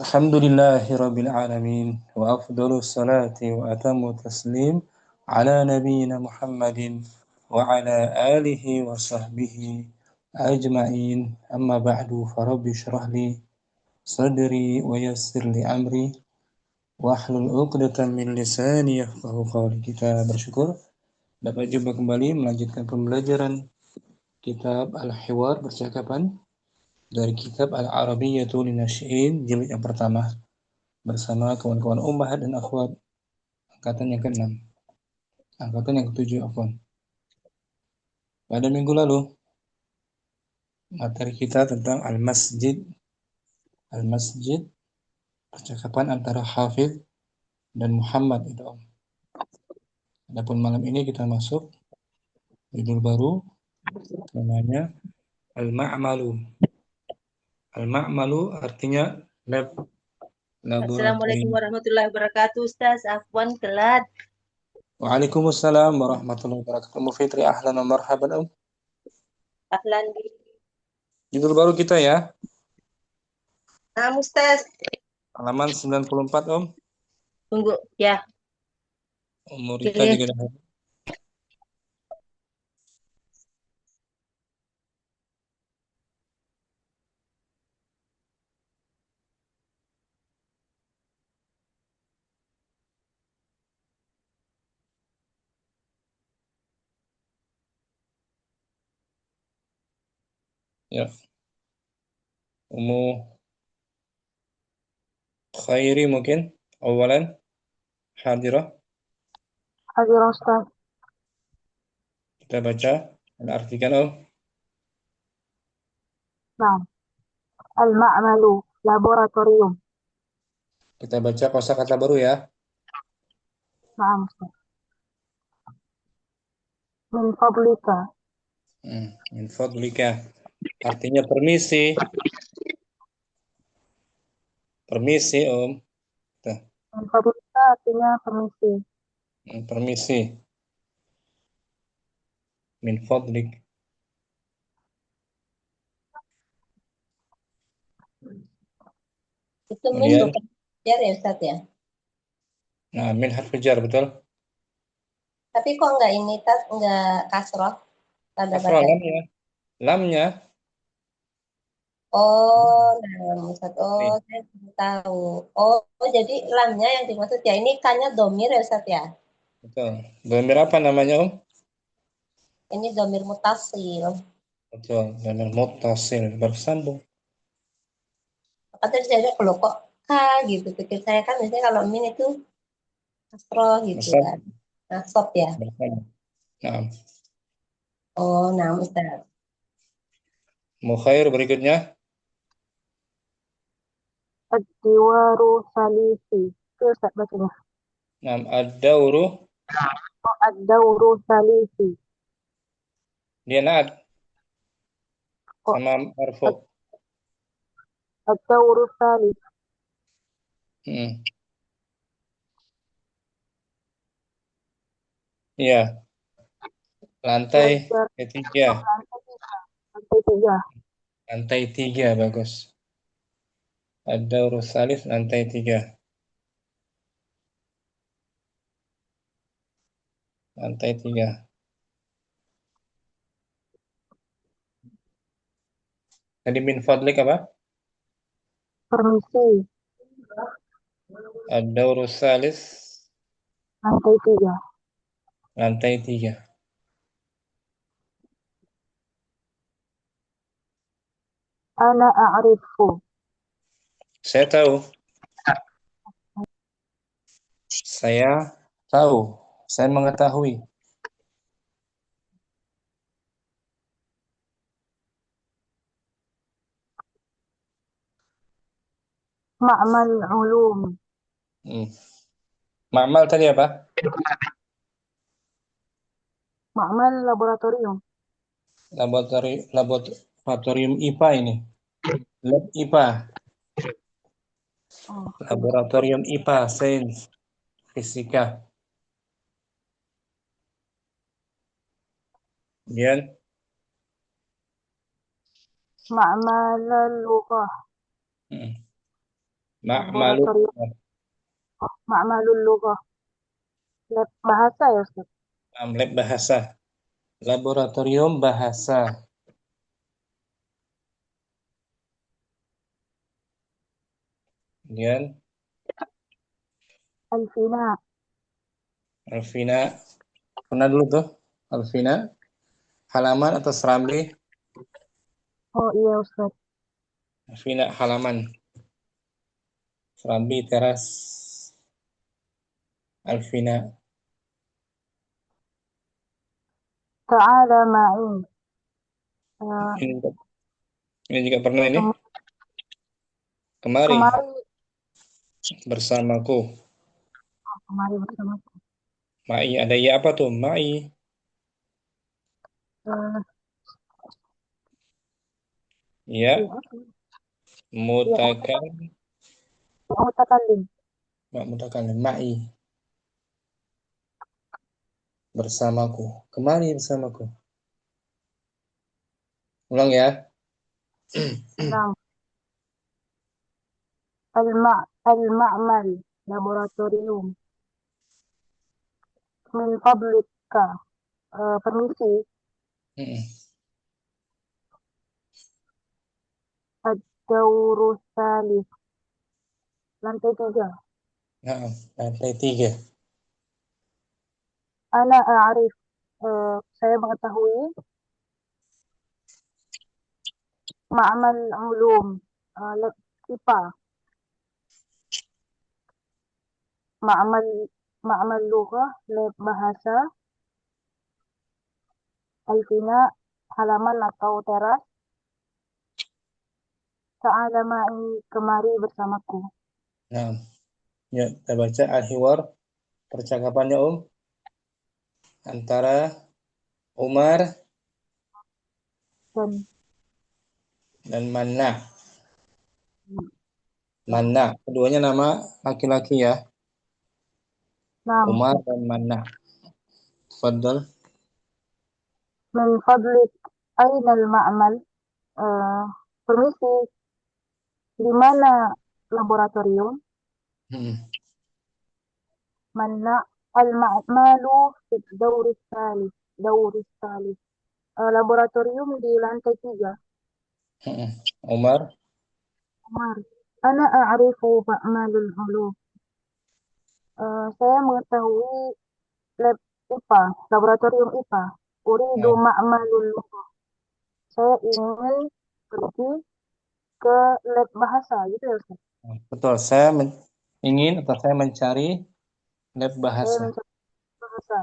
الحمد لله رب العالمين وأفضل الصلاة وأتم التسليم على نبينا محمد وعلى آله وصحبه أجمعين أما بعد فرب اشرح لي صدري ويسر لي أمري wahlul 'uqdatam min lisani yafqahu qawli. Kita bersyukur dapat jumpa kembali melanjutkan pembelajaran kitab Al-Hiwar, percakapan dari kitab Al-Arabiyyatu Linasyi'in jilid yang pertama bersama kawan-kawan ummahat dan akhwat angkatan yang ke-6, angkatan yang ke-7 afwan. Pada minggu lalu materi kita tentang al-masjid, percakapan antara Hafidh dan Muhammad itu Om. Adapun malam ini kita masuk judul baru namanya al-ma'malu. Al-ma'malu artinya Assalamualaikum laboratorium. warahmatullahi wabarakatuh, Ustaz. Afwan telat. Waalaikumsalam warahmatullahi wabarakatuh. Ummu Fitri, ahlan wa marhaban Om. Ahlan. Judul baru kita ya, Nah, Ustaz. halaman 94 Om. Tunggu ya. Umur Rika Pilih. juga dah. Ya. Ummu Khairi mungkin awalan hadirah. Hadir Ustaz. Kita baca dan artikan Om. Nah, al-ma'malu, laboratorium. Kita baca kosakata baru ya. Nah, Ustaz. Min fadlika. Min fadlika. Artinya permisi. Permisi Om. Tuh. Min fadlika artinya permisi. Permisi. Min fadlik. Itu min Kemudian, bukan jar ya, Ustaz ya. nah min harf jar betul. Tapi kok enggak ini enggak kasroh tanda Kasrah baca. lamnya. Lamnya. Oh, nah, Ustaz. Oh, Nih, saya baru tahu. Oh, jadi lamnya yang dimaksud ya. Ini kanya domir ya, Ustaz ya. betul. Dhamir apa namanya Om? Ini domir mutasil. Betul. Dhamir muttasil bersambung. Kata saya kalau kok gitu. Pikir saya kan biasanya kalau min itu kasroh gitu kan. Bersambung. Nah, sob ya. Bersambung. Nah, Oh, nah, Ustaz. mukhair berikutnya. Ad-diwaru salisi. Itu Ustaz bacanya. Nah, ad-dawru Oh, ad-dawru salisi. dia naat Oh, sama marfu. ad-dawru salis. Hmm. Iya, lantai Belajar ketiga. lantai tiga. Lantai tiga. Lantai tiga, bagus. Ad-dawru salis, lantai tiga. Lantai tiga. Tadi min fadlik apa? Permisi. Ad-dawru salis, Lantai tiga. lantai tiga. Ana a'rifu. Saya tahu. Saya tahu. Saya mengetahui. Ma'mal ulum. Hmm. Ma'mal tadi apa? Ma'mal laboratorium. Laboratorium IPA ini. Lab IPA. Oh, Laboratorium IPA, sains, fisika. Kemudian ma'mal lughah. hmm, Ma'malul. Laboratorium Ma'malul Lughah. Lab bahasa ya Ustaz? Lab bahasa. Laboratorium bahasa. Kemudian Alfina. Alvina. Pernah dulu tuh Alvina. Halaman atau serambi? Oh iya Ustaz. Alvina halaman. Serambi teras. Alvina. Ta'ala ma'i. Ini juga, ini juga pernah ini. Kem- Kemari kemari bersamaku. kemari bersama. Ma'i ada ya apa tuh? Ma'i. Eh, Ya, iya, iya, mutakan. mutakallim. Mutakan ma'i bersamaku. Kemari bersamaku. Ulang ya. Nah, al-ma'mal laboratorium. Min fadlika. Permisi, Mm-mm. ad-dawru tsalits. Lantai 3. Nah, lantai 3. Ana a'rif. Saya mengetahui ma'mal ulum. Lab IPA. Ma'mal Ma'mal lughah, lab bahasa, alfina, halaman atau teras. Ta'ala ma'i, kemari bersamaku. Nah, ya, kita baca al-hiwar. Percakapannya antara Umar Dan dan Manna. Manna, keduanya nama laki-laki ya. nah, Umar dan Manna. Fadl. min fadlik, aina al-ma'mal. Eh, Permisi, di mana laboratorium? Hmm. Mana al-ma'malu fi dawri tsalits. Dawri tsalits. Laboratorium di lantai 3. Hmm. Umar. Umar. Ana a'rifu ma'malul ulum. Saya mengetahui lab IPA, laboratorium IPA. Uridu Nah, ma'malul lughah. Saya ingin pergi ke lab bahasa gitu ya Ustaz. betul. Saya ingin atau saya mencari lab Saya bahasa. mencari bahasa.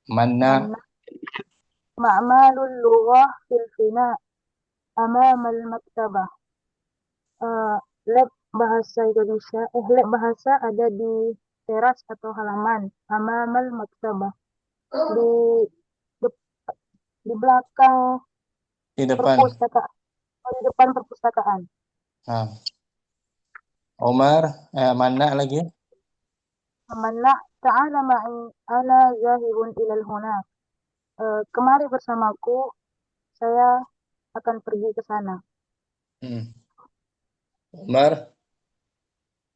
Manna. Mana ma'malul lughah fil fina amam al maktabah. Lab bahasa Indonesia, lab bahasa ada di teras atau halaman amam al maktabah. Di di belakang Di depan. perpustakaan, di depan perpustakaan. Nah, Umar, Manna lagi. Mana ta'ala ma'i ana zahibun ilal hunak. Kemari bersamaku, saya akan pergi ke sana. Hmm. Umar,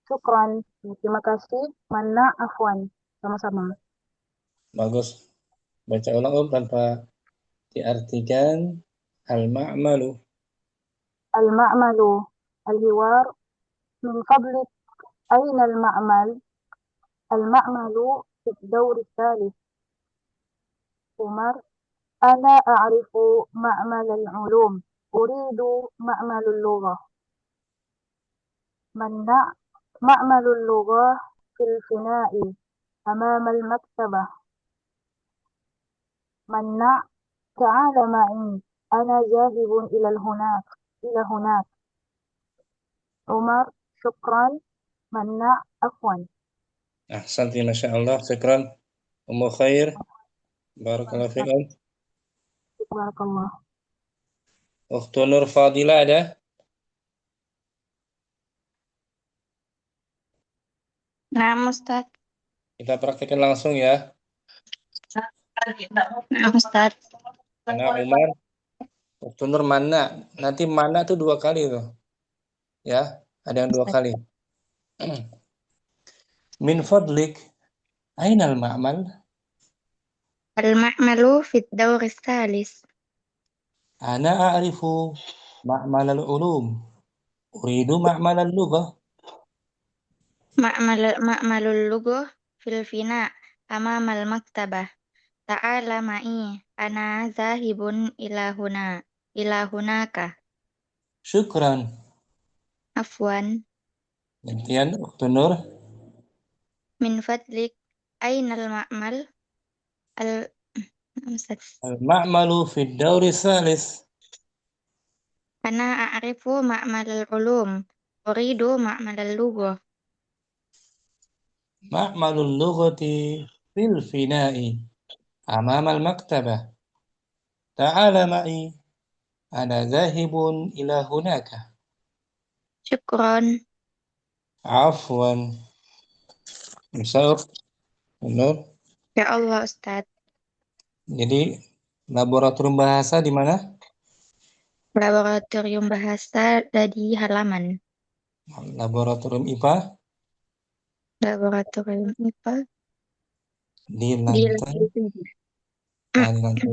Syukran. Terima kasih. Mana afwan. Sama-sama. bagus. Baca ulang tanpa diartikan al-ma'malu. Al-ma'malu. Al-hiwar. Min fadlik. Aina al-ma'mal? Al-ma'malu fi الدور الثالث. Umar. أنا أعرف معمل العلوم. أريد معمل اللغة. منع معمل اللغة في الفناء أمام المكتبة. منع تعال معي. أنا ذاهب إلى هناك. عمر. شكرا. منع عفوا. Ahsanti, Masya Allah. Syukran. Ummu khair. Barakallahu fikum. بارك الله. Ukhtu Nur Fadila ada? Nah, Ustaz. Kita praktekkan langsung ya. Nah, Ustaz. Karena Umar Waktu Nur mana? Nanti mana tuh 2 kali tuh. Ya, ada yang 2 kali. Min fadlik, ainal ma'mal? المعمل في الدور الثالث. Ana a'rifu ma'mal al-ulum. Uridu ma'mal al-lughah. معمل اللغة في الفناء أمام المكتبة. تعال معي، أنا ذاهب إلى هناك. Syukran. عفوا. Gantian, Waktu Nur. من فضلك، أين المعمل؟ ال... Al-ma'malu fi dawri salis. أنا أعرف معمل العلوم، أريد معمل اللغة. Ma'malul lughati fil fina'i. Amama al-maktabah. Ta'ala ma'i. Ana zahibun ila hunaka. شكرا. Afwan. Bisa, Nur. يا الله أستاذ. Jadi laboratorium bahasa di mana? Laboratorium bahasa di halaman. Laboratorium IPA Laboratorium IPA di di lantai. lantai 7. Di lantai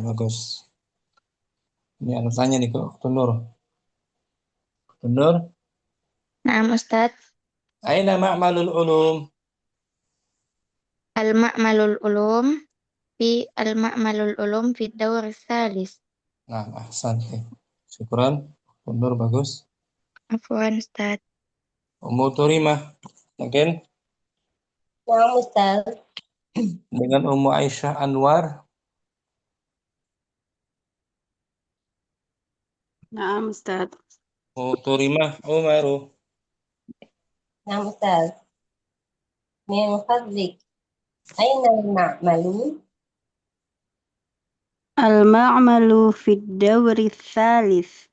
3. Bagus. Ini alasannya nih kok, Waktu Nur. Waktu Nur. Nah, Ustaz. Aina ma'malul ulum? Al-Ma'malul Ulum fi Dawr Salis. Nah, ahsan. Syukran. Waktu Nur bagus. Afwan, Ustaz. Ummu Turimah. Mungkin Nah, Ustaz. dengan Ummu Aisyah Anwar. Naam, Ustaz. Ummu Turimah Umaru. Nah, Ustaz. Min fadlik. Aina al-ma'malu? Al-ma'malu fid dawri thalith.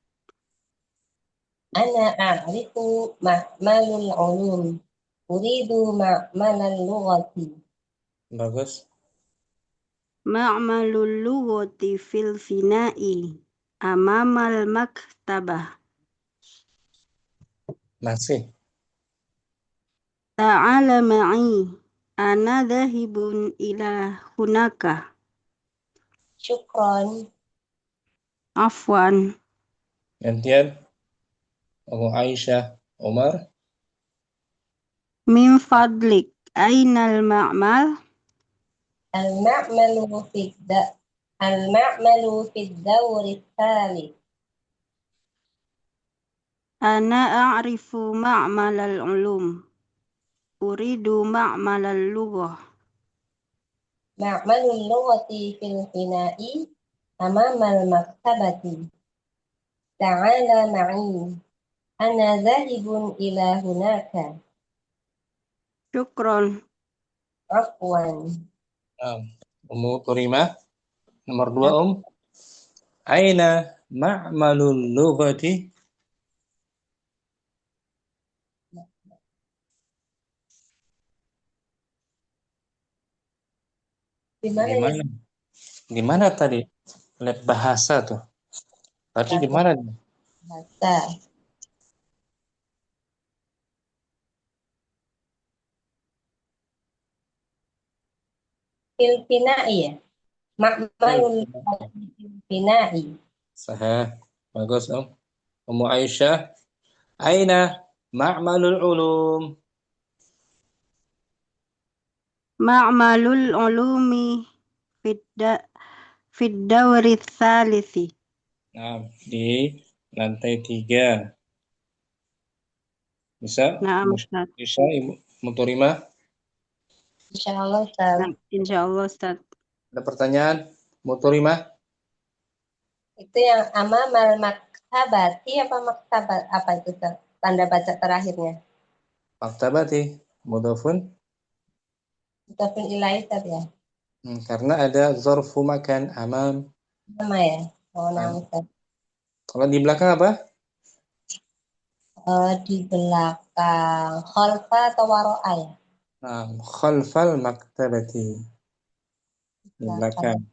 Ana a'rifu ma'malul ulum. Uridu ma'malal lughati. Bagus. Ma'malul lughati fil fina'i amamal maktabah. Masih. Ta'ala ma'i. Ana dhahibun ila hunaka. Syukran. Afwan. Gantian. Ummu Aisyah Umar. Min fadlik. Ainal ma'mal? Al-ma'malu fid dawri thalith. Ana a'rifu ma'malal ulum. Uridu ma'malal lughah. Ma'malul lughati fil fina'i amamal maktabati. Ta'ala ma'i. Ana zahibun ila hunaka. Syukron. Afwan. Ummu Turimah. Nomor 2, Aina ma'malul lughati? Di mana ya? Di mana tadi? Lab bahasa tuh. Tadi di mana? Bahasa. Fil fina'i ya? Ma'malul fil fina'i. Sahih. Bagus, Ummu Aisyah. Aina ma'malul ulum? Ma'malul ulumi fid dawri tsalithi. Nah, di lantai 3. Bisa? Naam, Ustaz. Bisa, Ibu Mutorimah? Insyaallah, Ustaz. Insyaallah, Ustaz. Ada pertanyaan? Mutorimah? Itu yang amamal maktabati apa maktabat apa itu, Ustaz? Tanda baca terakhirnya. Maktabati. Mudhafun? Mudhafun ilaih, Ustaz ya. Karena ada zarfu makan amam. Sama ya. Oh, nah, Ustaz. Kalau di belakang apa? Di belakang khalfa atau waro'a ya? Nah, khalfal maktabati. Di belakang.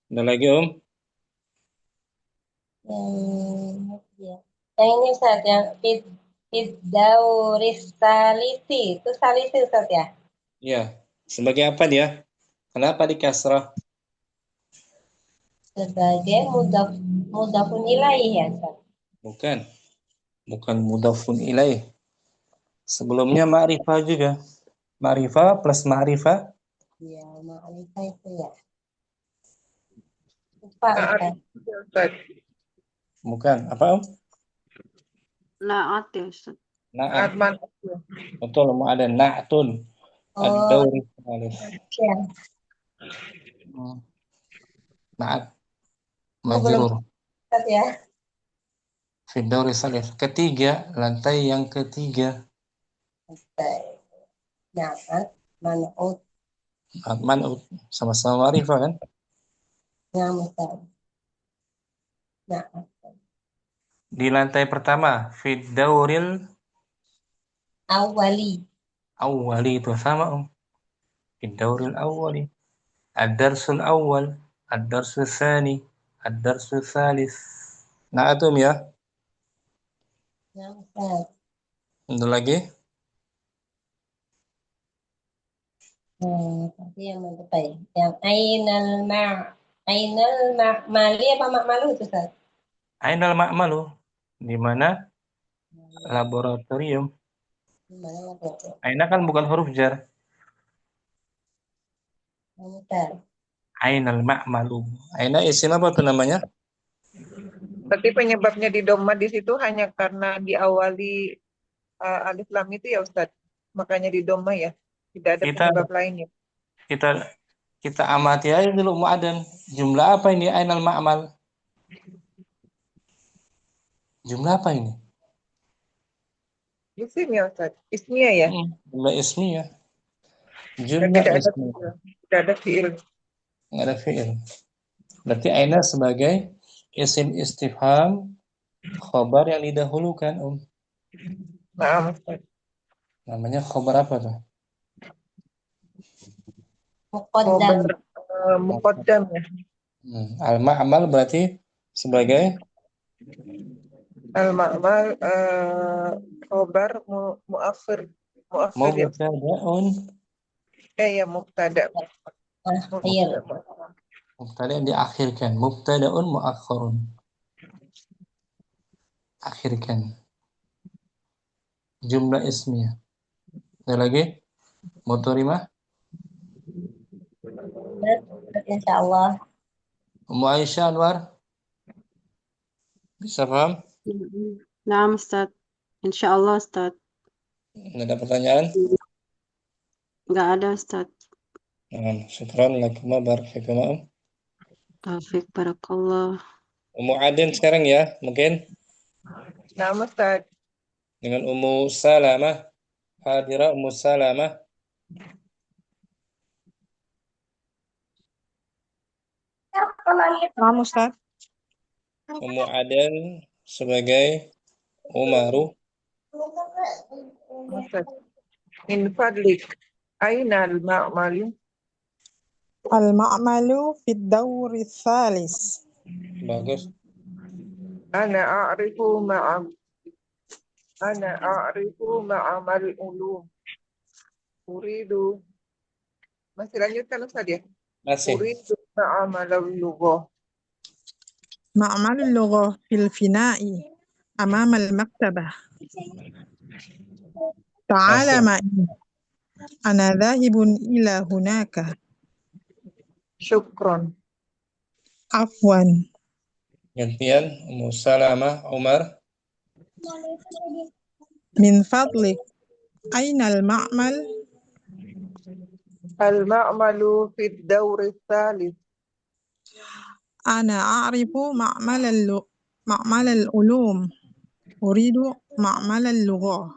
Ada lagi, Yang ini Ustaz, yang Fiddauris Salisi. Itu Salisi Ustaz ya? Ya. Sebagai apa dia? Kenapa di kasrah? Sebagai mudhafun ilaih ya Ustaz. Bukan. Bukan mudhafun ilaih. Sebelumnya ma'rifah juga. Ma'rifah plus ma'rifah. Ya, ma'rifah itu ya. Lupa Ustaz. Ustaz. Bukan. Apa? Naat ya Ustaz. Na'at. Atman. Betul. Mau ada na'tun. Oh, Ad-dawri salis. ya. Na'at. Oh, belum Majrur. Ustaz ya. Fid-dawri salis. Ketiga. Lantai yang ketiga. Ustaz. Na'at, man'ut, Man'ut. Sama-sama ma'rifah kan? na'am Ustaz. Na'at. Di lantai pertama. Fid-dawril Awali. awwali itu sama. Fid-dawril awwali. Ad-darsul awwal. Ad-darsul tsani. Ad-darsul tsalis. Na'atum ya. Na'am Ustaz. Untuk lagi. Tapi yang apa ya? Yang ainal ma'mali apa ma'malu itu Ustaz? Ainal ma'malu. Di mana? Laboratorium. Gimana waktu? Aina kan bukan huruf jar. Ustaz. Ainal ma'malu. Aina isim apa tuh namanya? Berarti penyebabnya di dhamma di situ hanya karena diawali alif lam itu ya Ustaz. Makanya di dhamma ya. Tidak ada penyebab lainnya. Kita amati aja dulu mu'adan. Jumlah apa ini ainal ma'mal? Jumlah apa ini? Isim ya Ustaz. Ismiyah ya. Jumlah ismiyah. Dan Jumlah tidak ada ismiyah. fi'il. Tidak ada fi'il. Nggak ada fi'il. Berarti aina sebagai isim istifham khobar yang didahulukan. Nah, Ustaz. Namanya khobar apa tuh? Muqaddam. Muqaddam ya. Al-ma'mal berarti sebagai Al-ma'mal khobar mu'akhir. Mu'akhir ya. mubtada'un. Ya mubtada. Akhir. Mubtada yang diakhirkan. Mubtada'un mu'akhirun. Akhirkan. Jumlah ismiyah. Ada lagi? Motorimah? Insyaallah. Ummu Aisyah Anwar? Bisa paham? Naam Ustaz. Insyaallah Ustaz. Nggak ada pertanyaan? Nggak ada Ustaz. Syukran lakum barakallahu. Taufik barakallah. Ummu Adin sekarang ya, mungkin Nah, Ustaz. dengan Ummu Salamah. Hadira Ummu Salamah. Naam Ustaz. Ummu Adin sebagai Umaru. Ustaz. Min fadlik. Aina al-ma'malu? Al-ma'malu fid dawri tsalis. Bagus. Ana a'rifu ma'amal ulum. Uridu. Masih lanjutkan Ustaz ya? Masih. Uridu ma'amal lughah. Ma'malul lughah fil fina'i amama al-maktabah. Ta'ala ma'i. Ana dhahibun ila hunaka. Syukron. Afwan. Gantian Ummu Salamah Umar. Min fadlik. Aina al-ma'mal? Al-ma'malu fid dawri tsalits. Ana a'rifu ma'mal al-ulum. Uridu ma'mal al-lughah.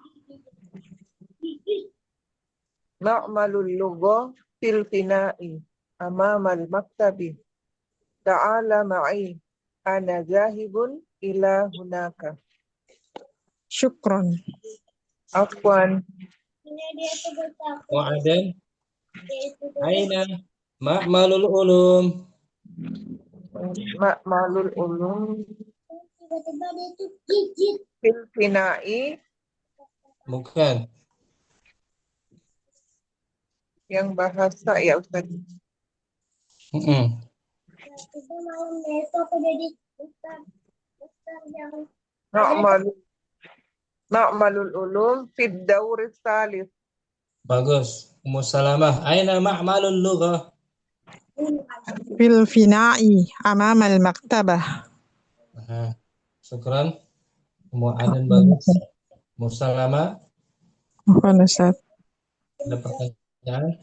Ma'malul lughah fil fina'i amama al-maktabi. Ta'ala ma'i. Ana zahibun ila hunaka. Syukran. Afwan. Wa'adan. Aina ma'malul ulum. Ma'malul ulum Fil fina'i Bukan. yang bahasa ya Ustaz. Mm-mm. Ma'malul ulum fid dauris salis. Bagus. Ummu Salamah. Aina ma'malul lughah? fil fina'i amamal maktabah. Nah, syukran. Ummu Aden bagus. Ummu Salamah, Afwan Ustaz. ada pertanyaan?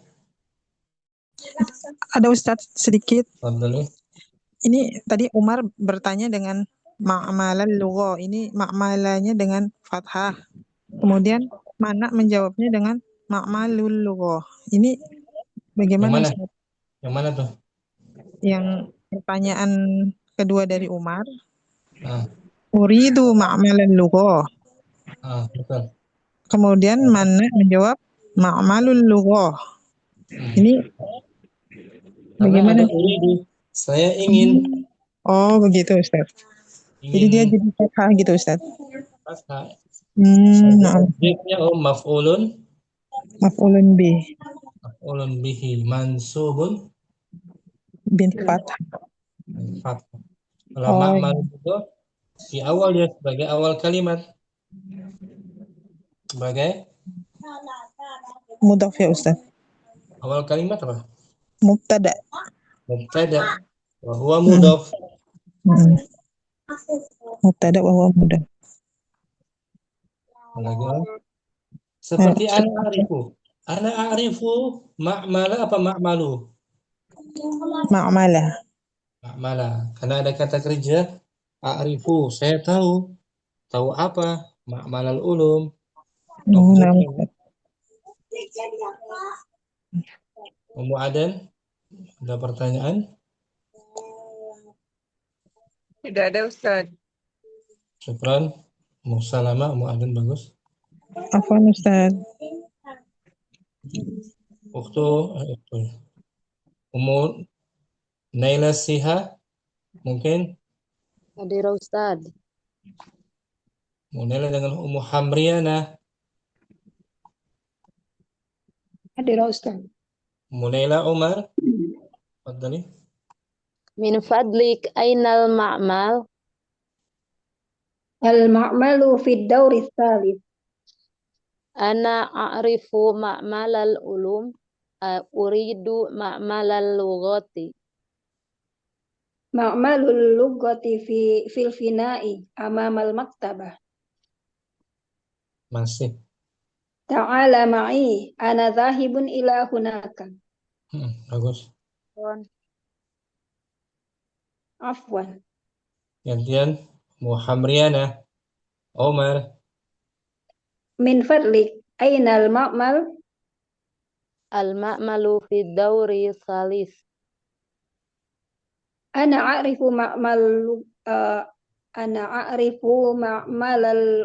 Ada Ustaz sedikit. Fadhali. Ini tadi Umar bertanya dengan ma'malal lugha. Ini ma'malanya dengan fathah. Kemudian Mana menjawabnya dengan ma'malul lugha. Ini Yang bagaimana mana? Ustaz? Yang mana tuh? Yang pertanyaan kedua dari Umar. Ah, Uridu ma'malal lugha. betul. Kemudian Mana menjawab ma'malul lugha. Ini Karena bagaimana? ada uridu. Saya ingin. Oh, begitu Ustaz. Jadi dia Ingin jadi fathah gitu Ustaz. fathah. Na'am. Objeknya maf'ulun. Maf'ulun bih. Maf'ulun bihi mansubun. Bin fathah. Fathah. Kalau Oh, ma'mal itu di awal dia sebagai awal kalimat. Sebagai mudhaf ya Ustaz. awal kalimat apa? Mubtada. Mubtada. Wa huwa mudhaf. Hmm. Mubtada wa huwa mudhaf. Lagi. Seperti ana a'rifu. Ana a'rifu ma'mala apa ma'malu? Ma'mala. Ma'mala. Karena ada kata kerja a'rifu, saya tahu. Tahu apa? Ma'malal ulum. Na'am. Objeknya. Ummu Aden, ada pertanyaan? Tidak ada Ustaz. Syukran. Ummu Salamah, Ummu Aden bagus. Afwan Ustaz. Ukhtu, Ummu Naila Siha, mungkin Hadir Ustaz. Ummu Naila dengan Ummu Hamriana. Hadir Ustaz. Ummu Naila Umar. Fadhali. Min fadlik ainal ma'mal? Al-ma'malu fid dawri tsalits. Ana a'rifu ma'malal ulum. Uridu ma'malal lughati. Ma'malul lughati fil fina'i amamal maktabah. Masih. Ta'ala ma'i ana dhahibun ila hunaka. Bagus. Afwan. Gantian Ummu Hamriana. Umar. Min fadlik ainal ma'mal? Al-ma'malu fid dawri salis. Ana a'rifu ma'malal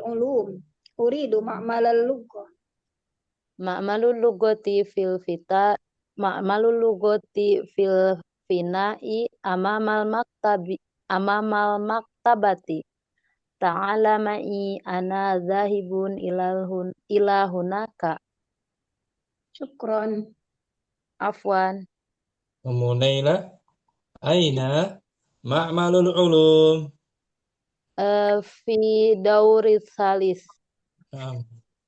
ulum. Uridu ma'malal lughah. Ma'malul lughati fil fita. Ma'malul lughati fil fina'i amamal maktabati. Ta'ala ma'i ana zahibun ila hunaka. Syukron. Afwan. Ummu Naila. Aina ma'malul ulum. Fi dawri salis.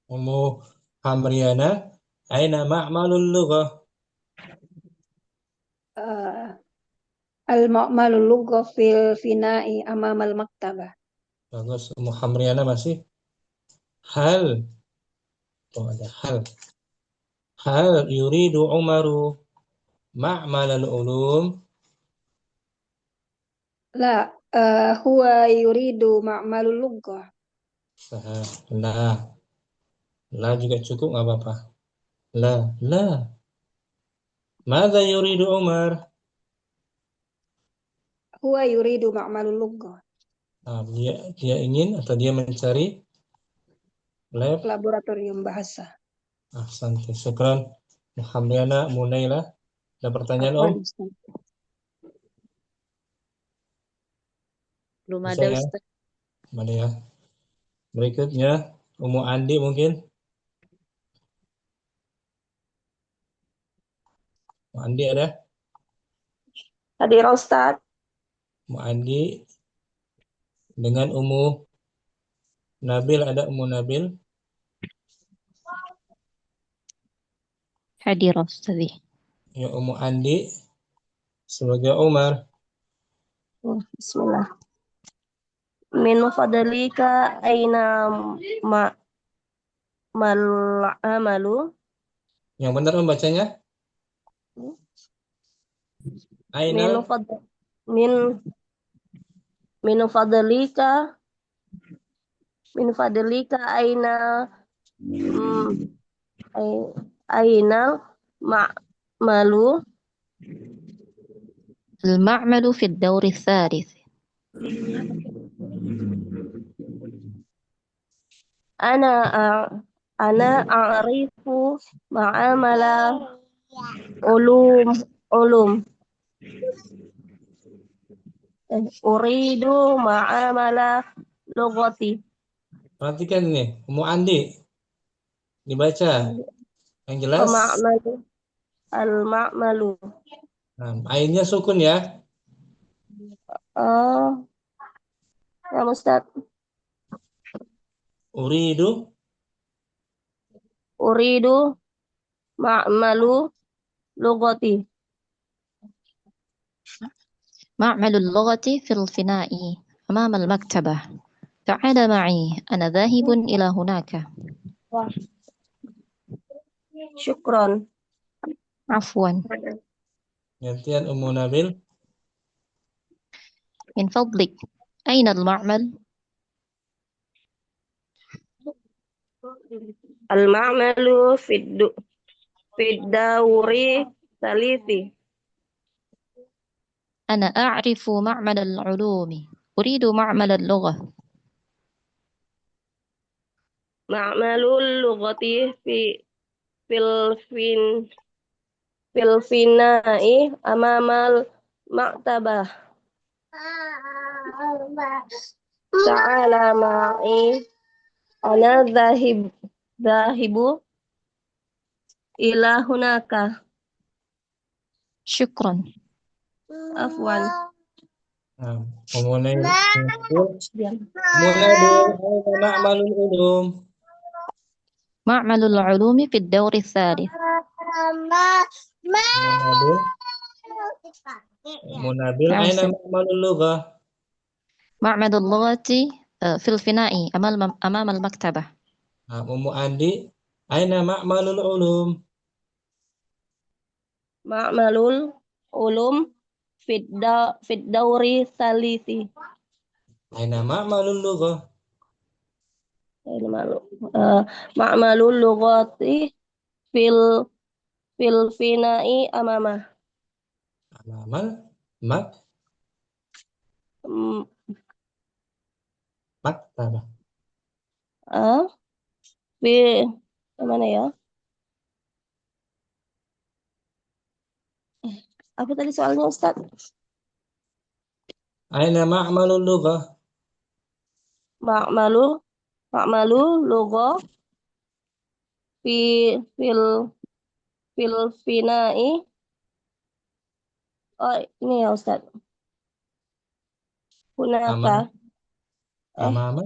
Ummu Hamriana. Aina ma'malul lughah. Al-ma'malul lughah fil fina'i amamal maktabah. Bagus. Ummu Hamriana masih. Hal. Oh, ada hal. Hal yuridu Umaru ma'malal ulum. La, huwa yuridu ma'malul lughah. La. La juga cukup nggak apa-apa. La. Mada yuridu Umar? Huwa yuridu ma'malul lughah. Nah, dia ingin atau dia mencari lab. Laboratorium bahasa. Santai. Syukran. Muhammadana Munaila. Ada pertanyaan Om? Belum Bisa ada ya? Ustaz. Mana ya? Berikutnya, Ummu Andi mungkin. Ummu Andi ada? Hadir Ustaz. Ummu Andi dengan Ummu Nabil ada Ummu Nabil. Hadir Ustaz. Ya Ummu Andi sebagai Umar. Bismillah. Min fadlika aina ma mal amalu. Yang benar membacanya? Min Ainal fad min fadlika aina aina malu. المعمل في الدور الثالث. Ana a'rifu ma'amala ulum. Uridu ma'amala lugati. Perhatikan ini, Ummu Andi. Dibaca. Yang jelas. Al-ma'malu. Nah, ainnya sukun ya. Ya Ustaz. Uridu ma'malu lugati. معمل اللغة في الفناء أمام المكتبة. تعال معي أنا ذاهب إلى هناك. Syukron. عفوا. gantian Ummu Nabil. من فضلك أين المعمل؟ Al-ma'malu fid-dawri salisi. أنا أعرف معمل العلوم، أريد معمل اللغة. Ma'malul lughati fil fina'i amamal maktabah. Ta'ala ma'i ana zahibu ila hunaka. شكرا. Afwan. Nah, Ummu Nabil. Ummu Nabil, aina ma'malul ulum. معمل العلوم في الدور الثالث. Ummu Nabil, نعم aina أستاذ. ma'malul lughah. معمل اللغة في الفناء أمام المكتبة. Nah, Ummu Andi, aina ma'malul ulum. Ma'malul ulum fid-dawri salisi. Aina ma'malul lughah. Ma'malul lughati fil fina'i amama. Amamal Mm, maktabah. Mana ya? Apa tadi soalnya Ustaz? Aina ma'malul lughah. Ma'malu lugha fil fina'i. Oh, ini ya Ustaz. Hunaka. Amama.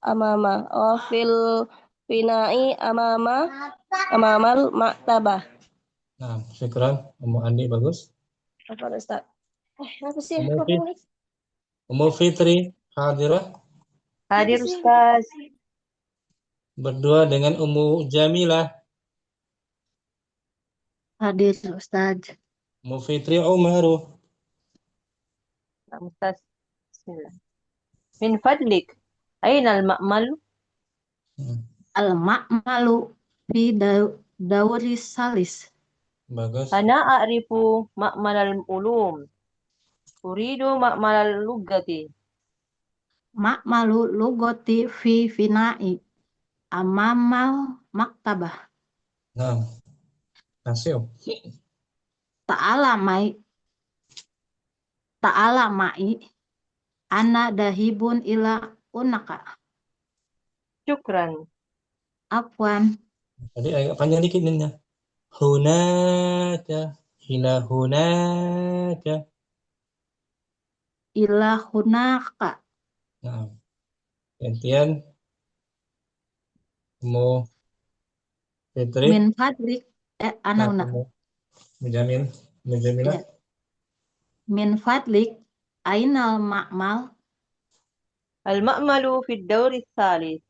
Amama. Oh, fil fina'i amamal maktabah. Nah, syukran. Ummu Andi bagus. Apa Ustaz? Apa sih? Ummu Fitri hadirah. Hadir Ustaz. Berdua dengan Ummu Jamilah. Hadir Ustaz. Ummu Fitri Umaru. Ustaz. Bismillah. Min fadlik. Aina al-ma'malu? Al-ma'malu fi dawri salis. Bagus. Ana a'rifu ma'malal ulum. Uridu ma'malal lugati. Ma'malu lugati fi fina'i amamal maktabah. Nah, Nasio. Ta'ala ma'i ana dahibun ila unaka. Syukran. Afwan. Tadi agak panjang dikit nih. Hunaka ila hunaka. Ila hunaka. Nah, gantian mau Fitri. Min fadlik. Ana una. Mujamin, Mujamilah. Ya. Min fadlik. Ainal ma'mal. Al-ma'malu fi ad-dawri ats-tsalits.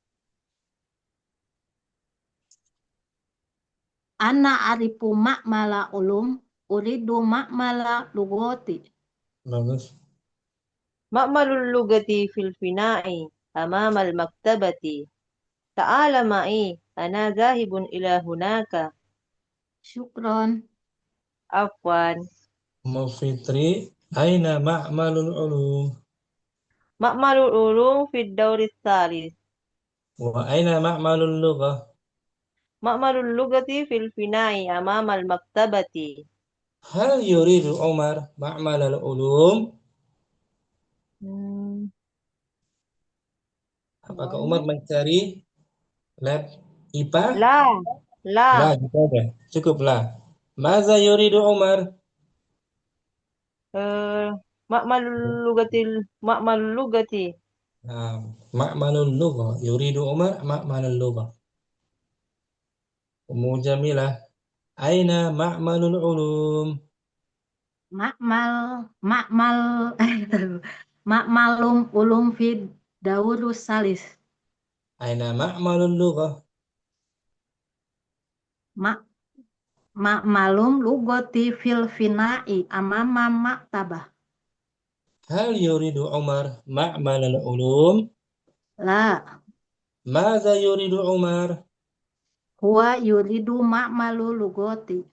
Ana arifu ma'mala ulum. Uridu ma'mala lugoti. Bagus. Ma'malul lugati fil fina'i amama al-maktabati. Ta'ala ma'i, ana zahibun ila hunaka. Syukron. Afwan. Mau Fitri, aina ma'malul ulum? Ma'malul ulum fi ad-dawri ats-tsalits. Wa aina ma'malul lughah? Ma'malul lugati fil fina'i amama al-maktabati. Hal yuridu Umar ma'malal ulum? Apakah Umar mencari lab IPA? La. La, gitu aja. Cukup la. Maza yuridu Umar? Ma'malul lugati. Nah, ma'malul lughah. Yuridu Umar ma'malul lughah. Mujamilah. Aina ma'malul ulum? Ma'malum ulum fi dawrus salis. Aina ma'malul lughah? Ma'malum lugoti fil fina'i amama maktabah. Hal yuridu Umar ma'malal ulum? La. Maza yuridu Umar? Huwa yuridu ma'malu lugoti.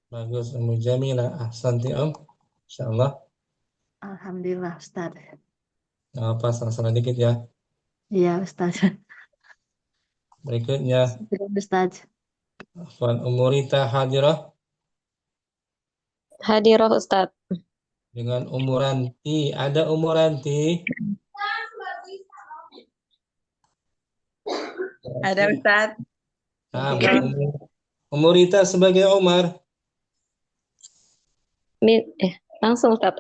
Bagus, Mujamilah. Ahsanti Om. Insyaallah. Alhamdulillah Ustaz. Nggak apa, salah-salah dikit ya. Iya Ustaz. Berikutnya, Ustaz. Afwan Umurita Hadirah Hadirah Ustaz. dengan Umuranti. Ada Umuranti? Ada Ustaz. Nah, Umurita sebagai Umar. Langsung Ustaz.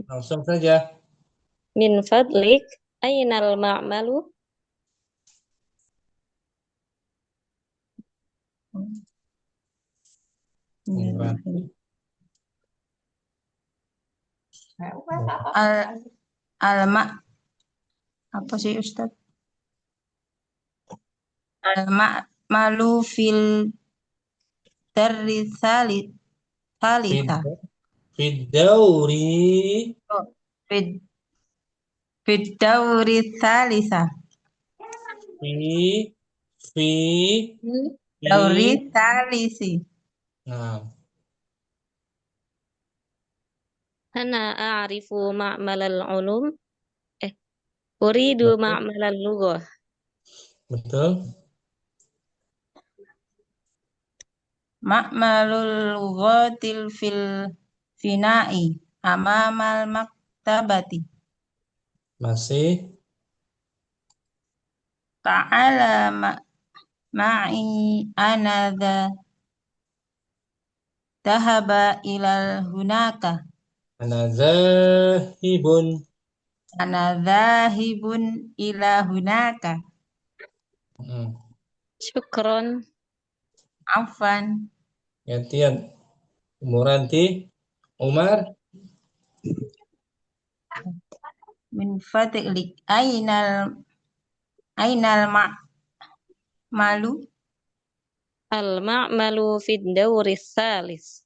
Langsung saja. Min fadlik ainal ma'malu? Apa sih Ustaz? Al-ma'malu fil darri salita. Fiddauri. Fiddauri salisa. Fi Dauri salisi. Nah, Ana a'rifu ma'malal ulum. Uridu ma'malal lughah. betul. Ma'malul lughatil fil fina'i amamal maktabati. Masih. Ta'ala ma'i anadha dhahaba ilal hunaka. Ana zahibun. Ana dhahibun ila hunaka. Syukron. Afwan. Gantian. Umuranti. Umar. Min fadlik ainal ma'malu. Al-ma'malu fid dawri tsalis.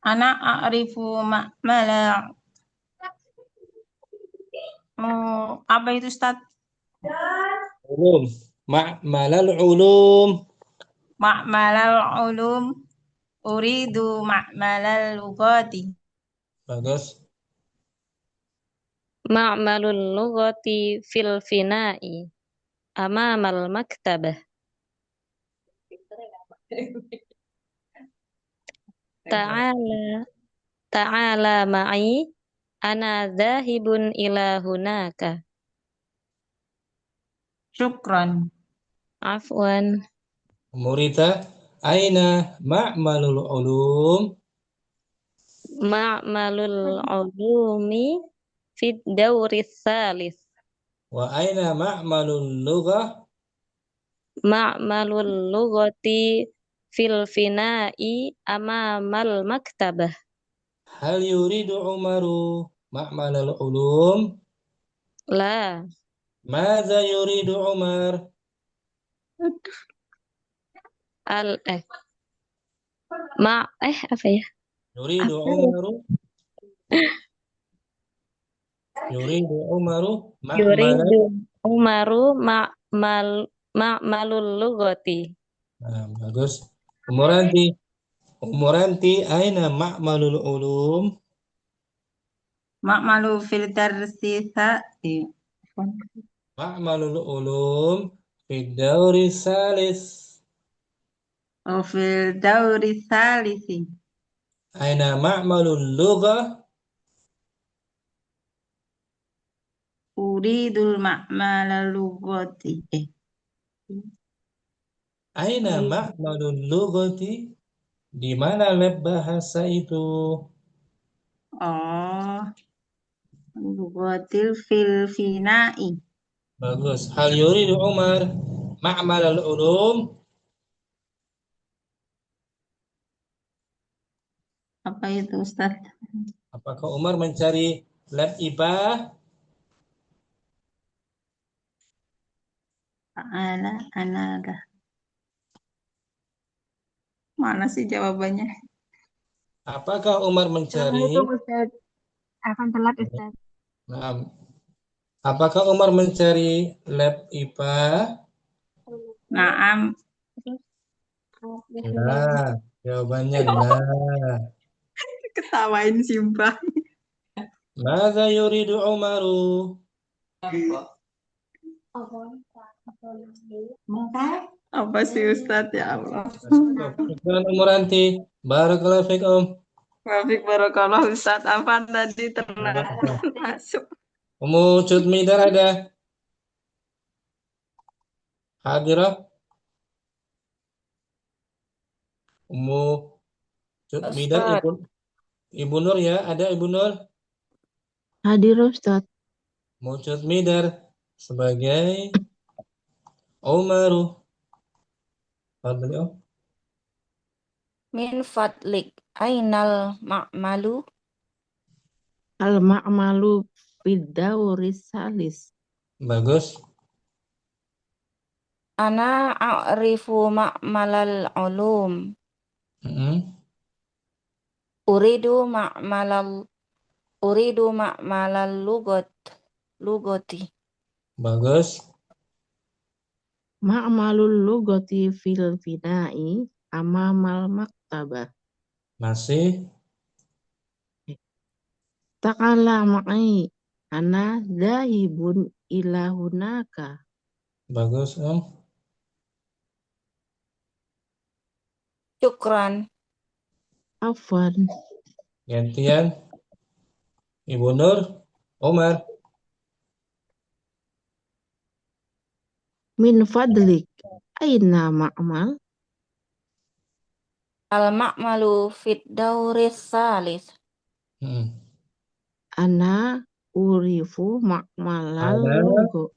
Ana a'rifu ma'mala. Apa itu Ustaz? Ulum. Ma'malal ulum. Ma'malal ulum. Uridu ma'malal lughati. Bagus. Ma'malul lughati fil fina'i amamal maktabah. Ta'ala ma'i Ana dhahibun ila hunaka. Syukran. Afwan. Murita, aina ma'malul ulum? Ma'malul ulumi fid dawri tsalis. Wa aina ma'malul lughah? Ma'malul lughati fil fina'i amamal maktabah. Hal yuridu Umaru ma'malul ulum? La. Madza yuridu Umar? Apa ya? Yuridu Apa ya? Umaru? Yuridu Umaru Yuridu ma'malul. Umaru ma'malul lughati. Nah, bagus. Umuranti, aina ma'malul ulum? Ma'malu fil darsi Ma'malul ulum fid dawri salis. fil dawri tsalisi. Aina ma'malul lughah? Uridul ma'malal lughati. Aina ma'malul lughati? Di mana lab bahasa itu? Oh, lughatil fil fina'i. Bagus. Hal yuridu Umar ma'malul ulum? Apa itu Ustaz? Apakah Umar mencari lab IPA? Ta'ala anaga. Mana sih jawabannya? Apakah Umar mencari? Assalamualaikum Ustaz. Akan telat Ustaz. Nah, apakah Umar mencari lab IPA? Naam. Nah, jawabannya nah. Ketawain simpang. Madza yuridu Umaru? Apa sih Ustaz ya Allah? Syukran Umuranti. Barakallahu fikum. Wafik barakallah Ustaz. Apa tadi terlalu masuk? Umu Cut Midar ada? Hadirah? Umu Cut Midar, Ibu Nur ya? Ada Ibu Nur? Hadir Ustaz. Umu Cut Midar sebagai Umaru. Fadli Om. Min fadlik ainal ma'malu. Al ma'malu fid dawri salis. Bagus. Ana a'rifu ma'malal ulum. Uridu ma'malal lugoti. Bagus. Ma'malul lughati fil fina'i amamal maktabah. Masih. Ta'ala ma'i ana dhahibun ila hunaka. Bagus Om. Syukran. Afwan. Gantian. Ibu Nur, Umar. Min fadlik aina ma'mal? Al ma'malu fid dawri salis. Ana urifu ma'malal lugo.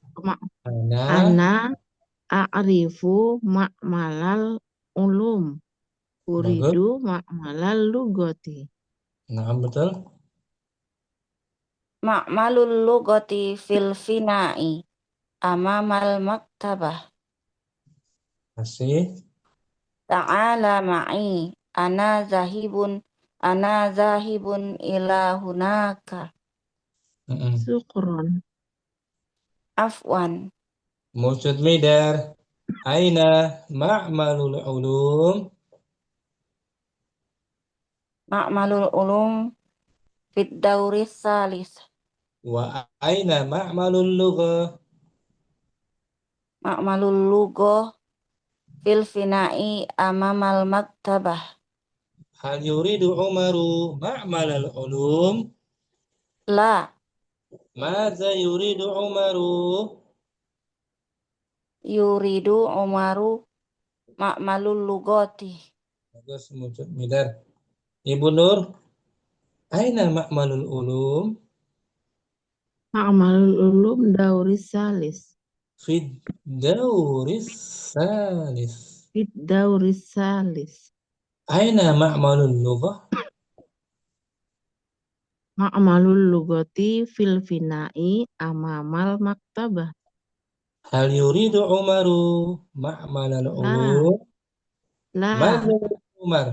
Ana Ana a'rifu ma'malal ulum. Uridu ma'malal lugoti. Nah, betul. Ma'malul lugoti fil fina'i amamal maktabah. Masih. Ta'ala ma'i ana zahibun ila hunaka. Syukron. Afwan. Mujud Midar. Aina ma'malul ulum? Ma'malul ulum fid dawri salis. Wa aina ma'malul lughah? Ma'malul lughah fil fina'i amamal maktabah. Hal yuridu Umaru ma'malal ulum? La. Madza yuridu Umaru? Yuridu Umaru ma'malul lugati. Bagus, Midar. Ibu Nur, aina ma'malul ulum? Ma'malul ulum dauris salis. Fid dauris salis. Fid dauris salis. Aina ma'malul lughah? Ma'malul lugati fil fina'i amamal maktabah. Hal yuridu Umaru ma'malal La. ulum? La. Madza yuridu Umar?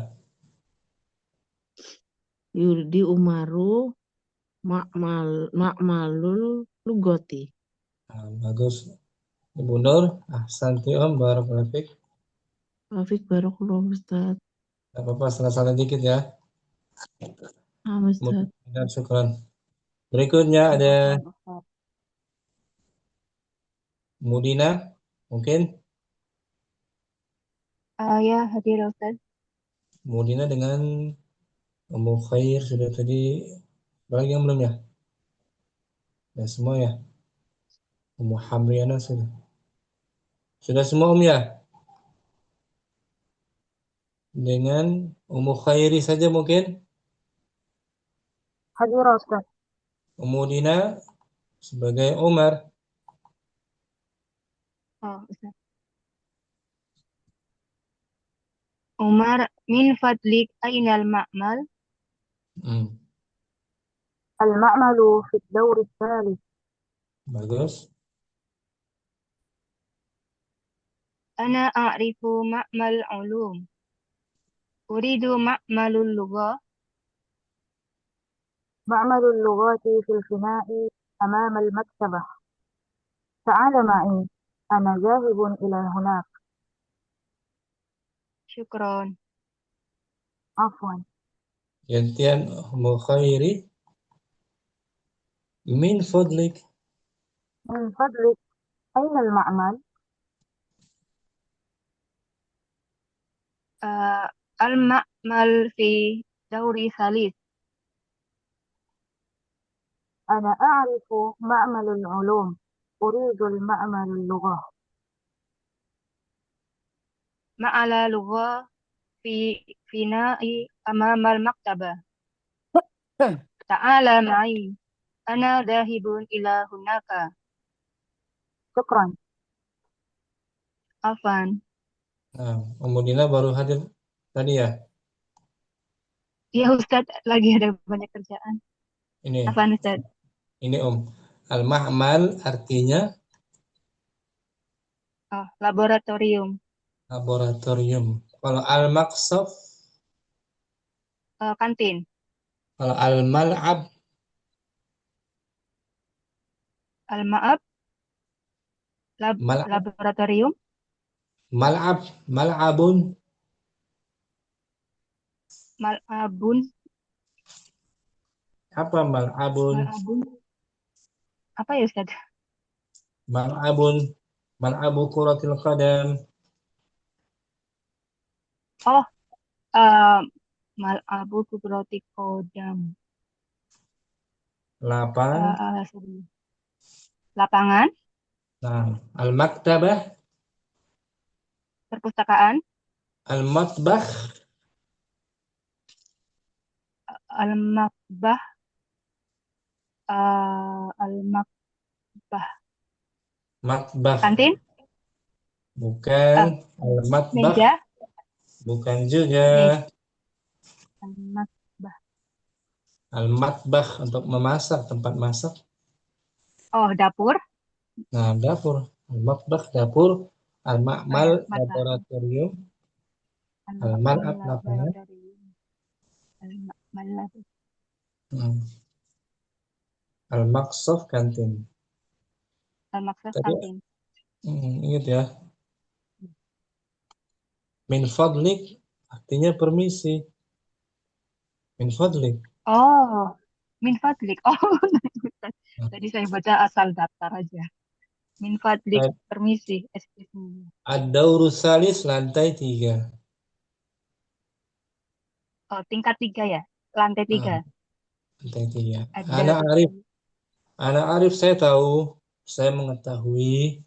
Yurdi Umaru ma'malul lugati. Bagus. Ibu Nur, ahsanti Om, barakallahu fiik. Rafiq barakallahu Ustaz. Gak apa-apa, salah-salah dikit ya. Ustaz. Mudah, syukran. Berikutnya ada Mudina, mungkin Ya, hadir Ustaz. Mudina dengan Ummu Khair sudah tadi. Lagi yang belum ya? Ya semua ya. Ummu Hamriana sudah. Sudah semua Om ya? Dengan Ummu Khairi saja mungkin. Hadir Ustaz. Ummu Dina sebagai Umar. Ustaz. Umar min fadlik ainal ma'mal? Al-ma'malu fi ad-dawr ats-tsalits. Bagus. Ana a'rifu ma'mal ulum. Uridu ma'malul lughah. Ma'malul lughati fil fina'i amama al-maktabah. Ta'ala ma'i. Ana zahibun ila hunak. Syukran. Afwan. Gantian Ummu Khairi. Min fadlik. Min fadlik aina al-ma'mal? Al-ma'mal fi dawri thalith. Ana a'rifu ma'malul ulum. Uridu al-ma'malul lughah. Ma'ala lughah fi fina'i amama al-maktabah. Ta'ala ma'i. Ana dahibun ila hunaka. Syukran. Afan. Nah, Ummu Dina baru hadir tadi ya? Ya Ustaz, lagi ada banyak kerjaan. Ini. Afan Ustaz. Ini Om. Al-Ma'mal artinya Laboratorium. Laboratorium. Kalau al-maqsaf? Kantin. Kalau al-mal'ab? Al-ma'ab. Laboratorium. Mal'ab. Mal'abun. Mal'abun. Apa mal'abun? Mal'abun. Apa ya Ustaz? Mal'abun. Mal'abu kuratil qadam. Mal'abu kuratil qadam. Lapangan. Nah, al-maktabah. Perpustakaan. Al-matbah. Al-makbah. Al-makbah. Matbah. Kantin. Bukan. Al-matbah. Meja. Bukan juga. Al-makbah. Al-matbah untuk memasak, tempat masak. Dapur. Nah, dapur. Al-matbah, dapur. Al-ma'mal, laboratorium. Al-mal'ab, lapangan. Al-maqsaf, kantin. Al-maqsaf, kantin. Ingat ya. Min fadlik artinya permisi. Min fadlik. Min fadlik. Tadi saya baca asal daftar aja. Min fadlik, permisi. Ad-daurus salis, lantai 3. Tingkat 3 ya? Lantai 3. Lantai 3. Ada Anak Arif saya tahu, saya mengetahui.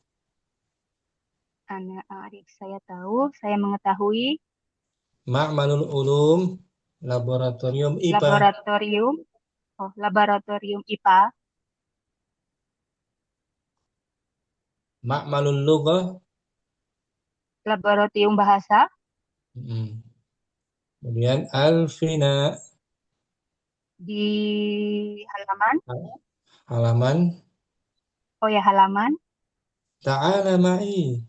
Ana Arif, saya tahu, saya mengetahui Ma'malul ulum, laboratorium IPA. laboratorium IPA, Ma'malul lughah. laboratorium bahasa, Kemudian Alfina. di halaman, Halaman. oh ya halaman, Ta'ala ma'i.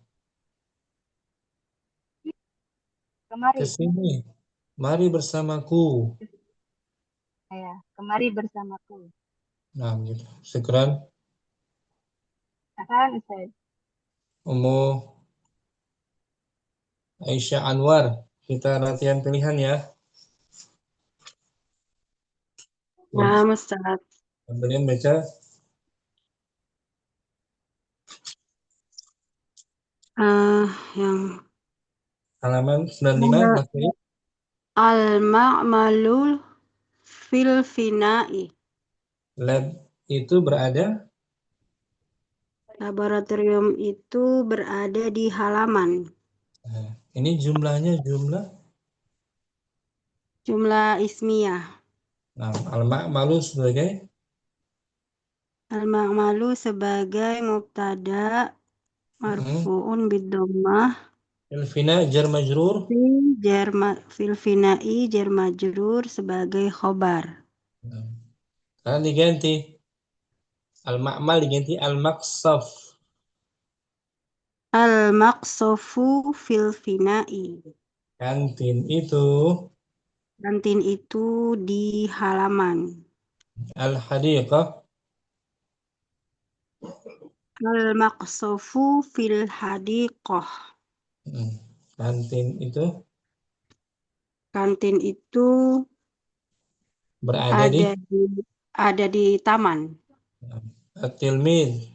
kemari, Ke sini. Mari bersamaku. ya, kemari bersamaku. Nah, gitu. Syukran. Akan Ustaz. Ummu Aisyah Anwar. Kita latihan pilihan ya. Nah, Ustaz. Kemudian baca. Yang Halaman 95 materi. Al-ma'malul fil fina'i. Lab itu berada. Laboratorium itu berada di halaman. Nah, ini jumlahnya Jumlah ismiyah. Nah, al-ma'malu sebagai Al-ma'malu sebagai mubtada marfu'un bid-dhammah. Fil-fina jar majrur. Fil fina'i jar majrur sebagai khobar. Sekarang diganti. Al-ma'mal diganti al-maqsaf. Al-maqsafu fil fina'i. Kantin itu. Kantin itu di halaman. Al-hadiqah. Al-maqsafu fil hadiqah. Kantin itu. Kantin itu Berada ada di taman. At-tilmid.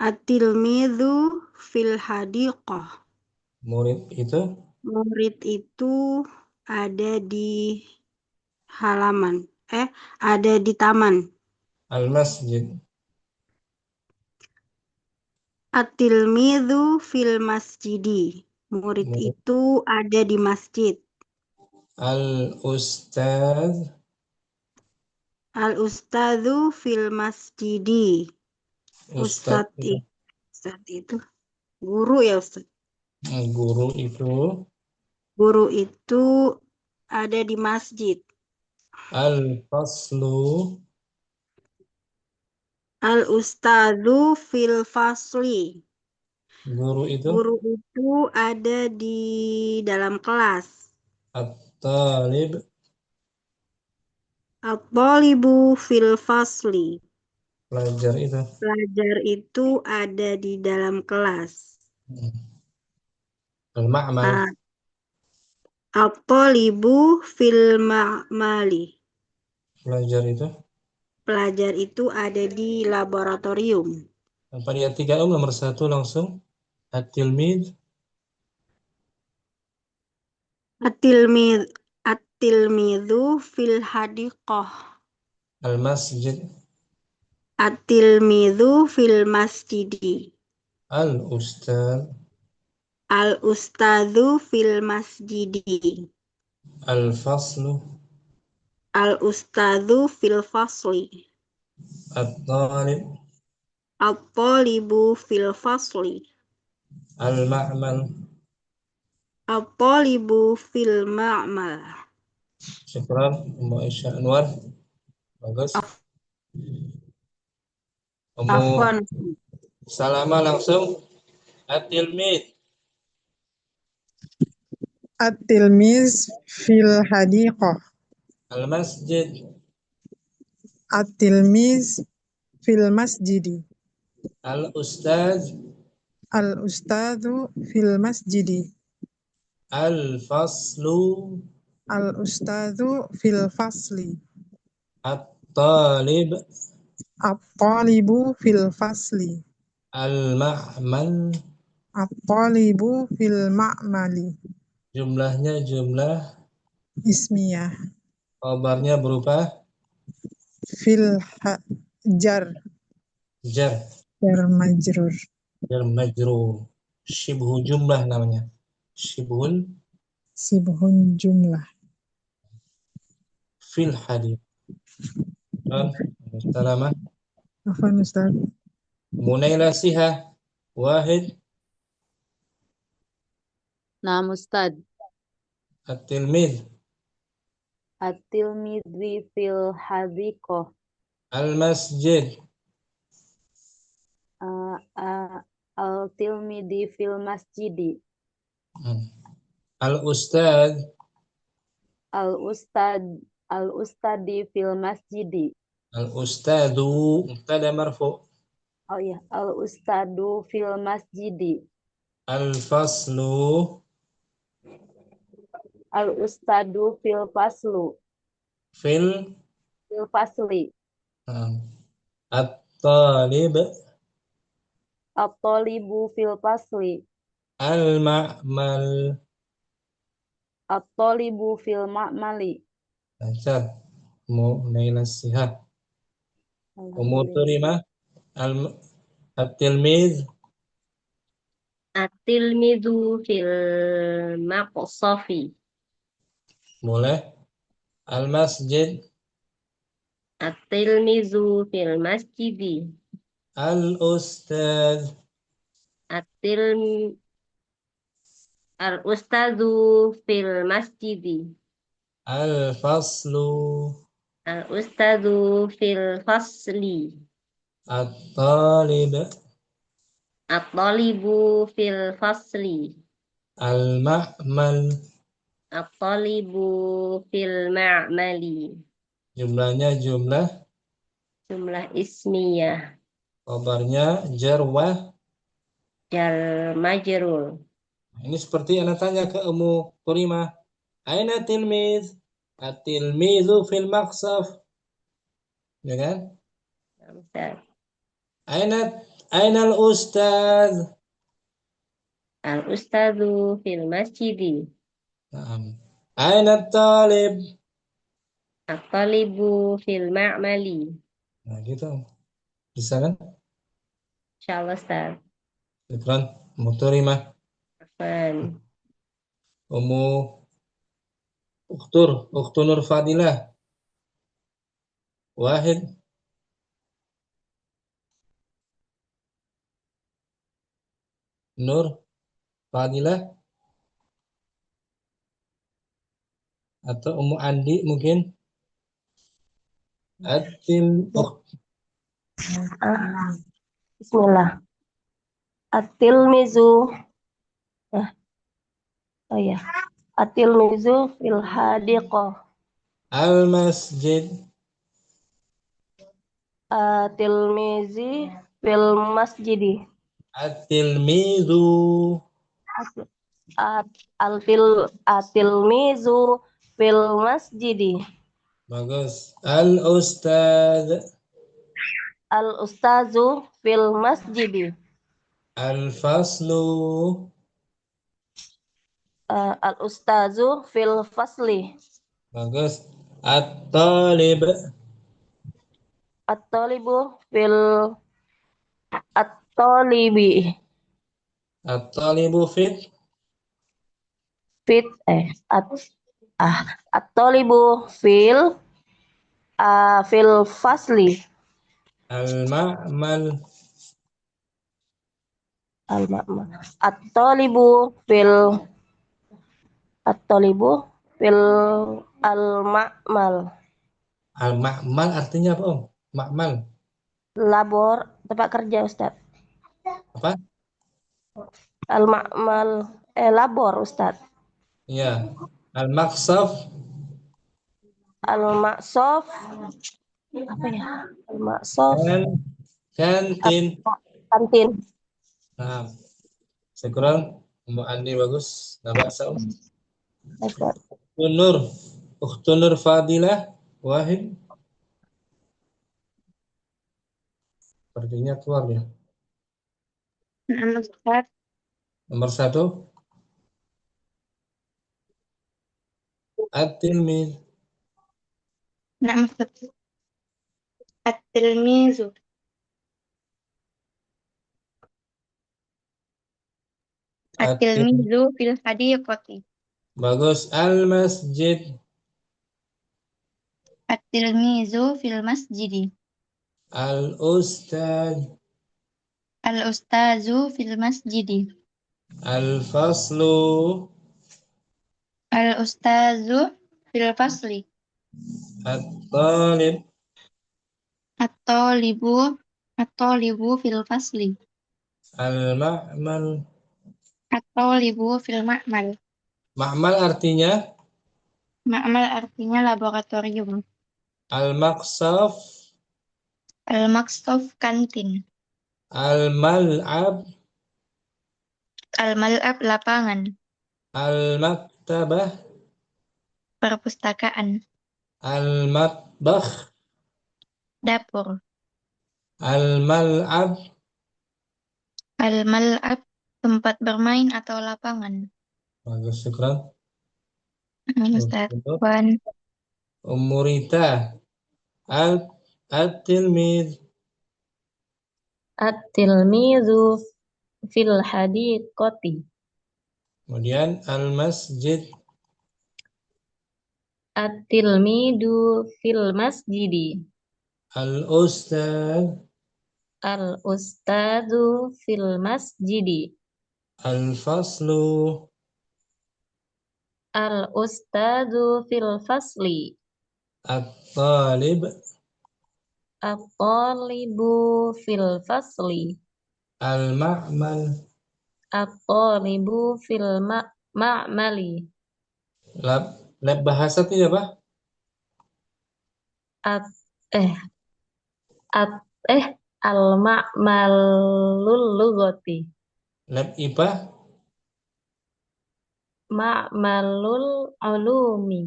At-tilmidhu fil hadiqah. Murid itu. Murid itu ada di halaman. Ada di taman. Al-masjid. At-tilmidhu fil masjidi. Murid itu ada di masjid. Al-ustadz. Al-ustadzu fil masjidi. Ustadz itu guru ya Ustadz. Guru itu. Guru itu ada di masjid. Al-faslu. Al-ustadzu fil fasli. Guru itu. Guru itu ada di dalam kelas. At-talib. At-talibu fil fasli. Pelajar itu. Pelajar itu ada di dalam kelas. Al-ma'mal. At-talibu fil ma'mali. Pelajar itu ada di laboratorium. Apa dia 3 nomor 1 langsung. At-tilmid. At-tilmidhu fil hadiqah. Al-masjid. At-tilmidhu fil masjidi. Al-ustadz. Al-ustadzu fil masjidi. Al-faslu. Al-ustadzu fil fasli. At-talib. At-talibu fil fasli. Al-ma'mal. At-talibu fil ma'mal. Syukran, Ummu Aisyah Anwar. Bagus. Afwan. Salama langsung. At-tilmid. At-tilmiz fil hadiqah. Al-masjid. At-tilmiz fil masjidi. Al-ustadz. Al-ustadzu fil masjidi. Al-faslu. Al-ustadzu fil fasli. At-talib. At-talibu fil fasli. Al-ma'mal. At-talibu fil ma'mali. Jumlahnya jumlah ismiyah. Khabarnya berupa fil jar jar. jar majrur. Jar majrur. Shibhu jumlah namanya. Shibhul Sibhun jumlah. fil hadith. Salamah. Afwan Ustaz. Munaila siha. Wahid. Naam Ustad. At-tilmid. At-tilmidhi fil hadiqah. Al-masjid. Al-tilmidhi fil masjidi. Al-ustad. Al-ustadi fil masjidi. Al-ustadu. Mubtada marfu. Oh iya, al-ustadu fil masjidi. Al-faslu. Al-ustadu fil faslu. Fil Fasli. At-talib. At-talibu fil fasli. Al-ma'mal. At-talibu fil ma'mali. Lancar. Munaila siha. Umur terima. At-tilmid. At-tilmidhu fil maqsafi. Boleh. Al-masjid. At-tilmidhu fil masjidi. Al-ustad. Al-ustadzu fil masjidi. Al-faslu. Al-ustadzu fil fasli. At-talib. At-talibu fil fasli. Al-ma'mal. At-talibu fil ma'mali. Jumlahnya jumlah. Jumlah ismiyah. Kabarnya jarwah. Jar majrur. Ini seperti anak tanya ke Ummu Turimah. Aina tilmiz? At-tilmizu fil maqsaf. Ya kan? Aina al-ustaz? Al-ustadzu fil masjidi. Aina at-talib? At-talibu fil ma'mali. Nah, gitu. Bisa kan? Insyaallah Ustaz. Syukran. Ummu Turimah. Afwan. Ummu Ukhtur Fadilah. Wahid. Nur Fadilah. Atau Ummu Andi mungkin. Bismillah. At-tilmizu. Oh ya. At-tilmizu fil hadiqah. Al-masjid. At-tilmizi fil masjidi. At-tilmizu. At-tilmizu fil masjidi. Bagus. Al-ustaz. Al-ustazu fil masjidi. Al-faslu. Al-ustazu fil fasli. Bagus. At-talib. At-talibu fil at-talibi. At-talibu fit. At-talibu fil fasli. Al-ma'mal. At-talibu fil al-ma'mal. Al-ma'mal artinya apa, Om? Ma'mal. Labor, tempat kerja, Ustaz. Apa? Al-ma'mal, labor, Ustaz. Iya. Al-maqsaf. Al-maqsaf. Apa ya? Al-maqsaf. Kantin. Kantin. Nah. Syukran. Ummu Andi bagus. Nabak Om. Ukhtur Nur Fadilah. Wahid. Sepertinya keluar ya. Nomor 1. At-tilmid. نعم أستاذ. التلميذ التلميذ في الحديقة. Bagus. Al-masjid. التلميذ في المسجد. Al-ustad. الأستاذ في المسجد. Al-faslu. الأستاذ في الفصل. At-talib. الطالب الطالب في الفصل. Al-ma'mal. الطالب في المعمل. Ma'mal artinya Ma'mal artinya laboratorium. al-maqsaf. Al-Maqsaf kantin. Al-mal'ab. Al-Mal'ab lapangan. Al-maktabah. Perpustakaan. Al-matbakh. Dapur. Al-mal'ab. Al-Mal'ab tempat bermain atau lapangan. Bagus, syukran. Ustaz Untuk Wan. Umurita. At-tilmid. At-tilmizu fil hadiqati. Kemudian al-masjid. At-tilmidu fil masjidi. Al-ustad. Al-ustadu fil masjidi. Al-faslu. Al-ustadu fil fasli. At-talib. At-talibu fil fasli. Al-ma'mal. At-talibu fil ma'mali. Lab bahasa tidak, Pak? Al-ma'malul lugati. Lab IPA. Ma'malul ulumi.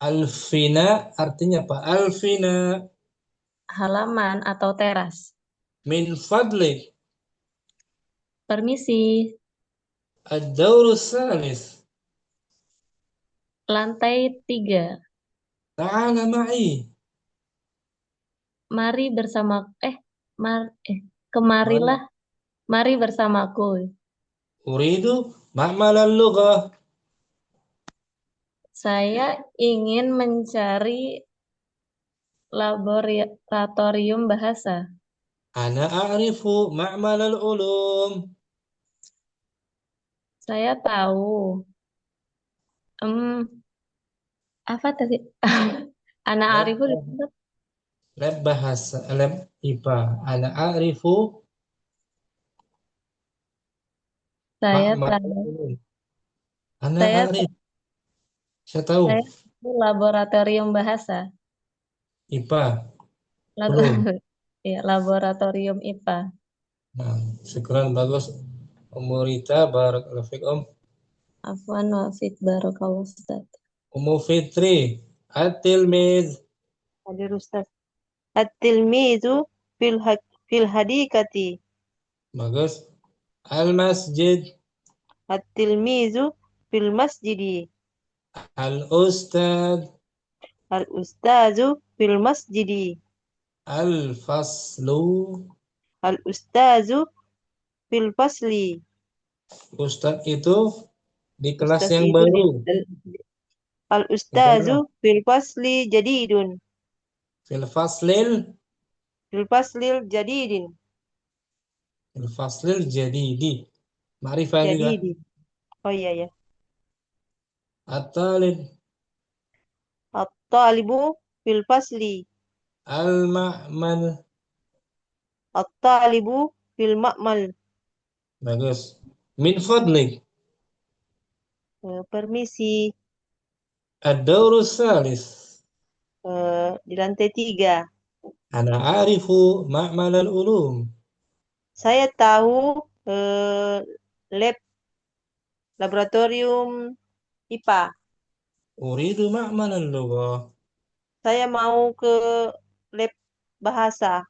Al-fina artinya apa? Al-fina. Halaman atau teras. Min fadlik. Permisi. Ad-dawrus salis. Lantai 3. Ta'ala ma'i. Mari bersama kemarilah. Mari bersamaku. Uridu ma'malal lughah. Saya ingin mencari laboratorium bahasa. Ana a'rifu ma'malal ulum. Saya tahu. Apa tadi? Ana a'rifu Lab bahasa, lab IPA. Ana a'rifu saya ma'malal tahu. ulum. Ana Saya a'rif. Saya tahu. Saya tahu laboratorium bahasa. IPA. Ulum. Ya, laboratorium IPA. Nah, syukran, bagus. Umurita barakallahu fikum. Afwan wa fiik barakallahu Ustaz. Ummu Fitri. At-tilmid. Hadir Ustaz. At-tilmizu fil hadiqati. Bagus. Al-masjid. At-tilmizu fil masjidi. Al-ustad. Al-ustazu fil masjidi. Al-faslu. Al-ustazu fil fasli. Ustad itu di kelas Ustaz yang itu baru. Al-ustazu fil fasli jadidun. Fil faslil. Fil faslil jadidin. Fil faslil jadidi. Ma'rifah juga. Jadidi. Oh iya ya. At-talib. At-talibu fil fasli. Al-ma'mal. At-talibu fil ma'mal. Bagus. Min fadlik. Permisi. Ad-dawrus salis. Di lantai 3. Ana a'rifu ma'malal ulum. Saya tahu laboratorium IPA. Uridu ma'malal lughah. Saya mau ke lab bahasa.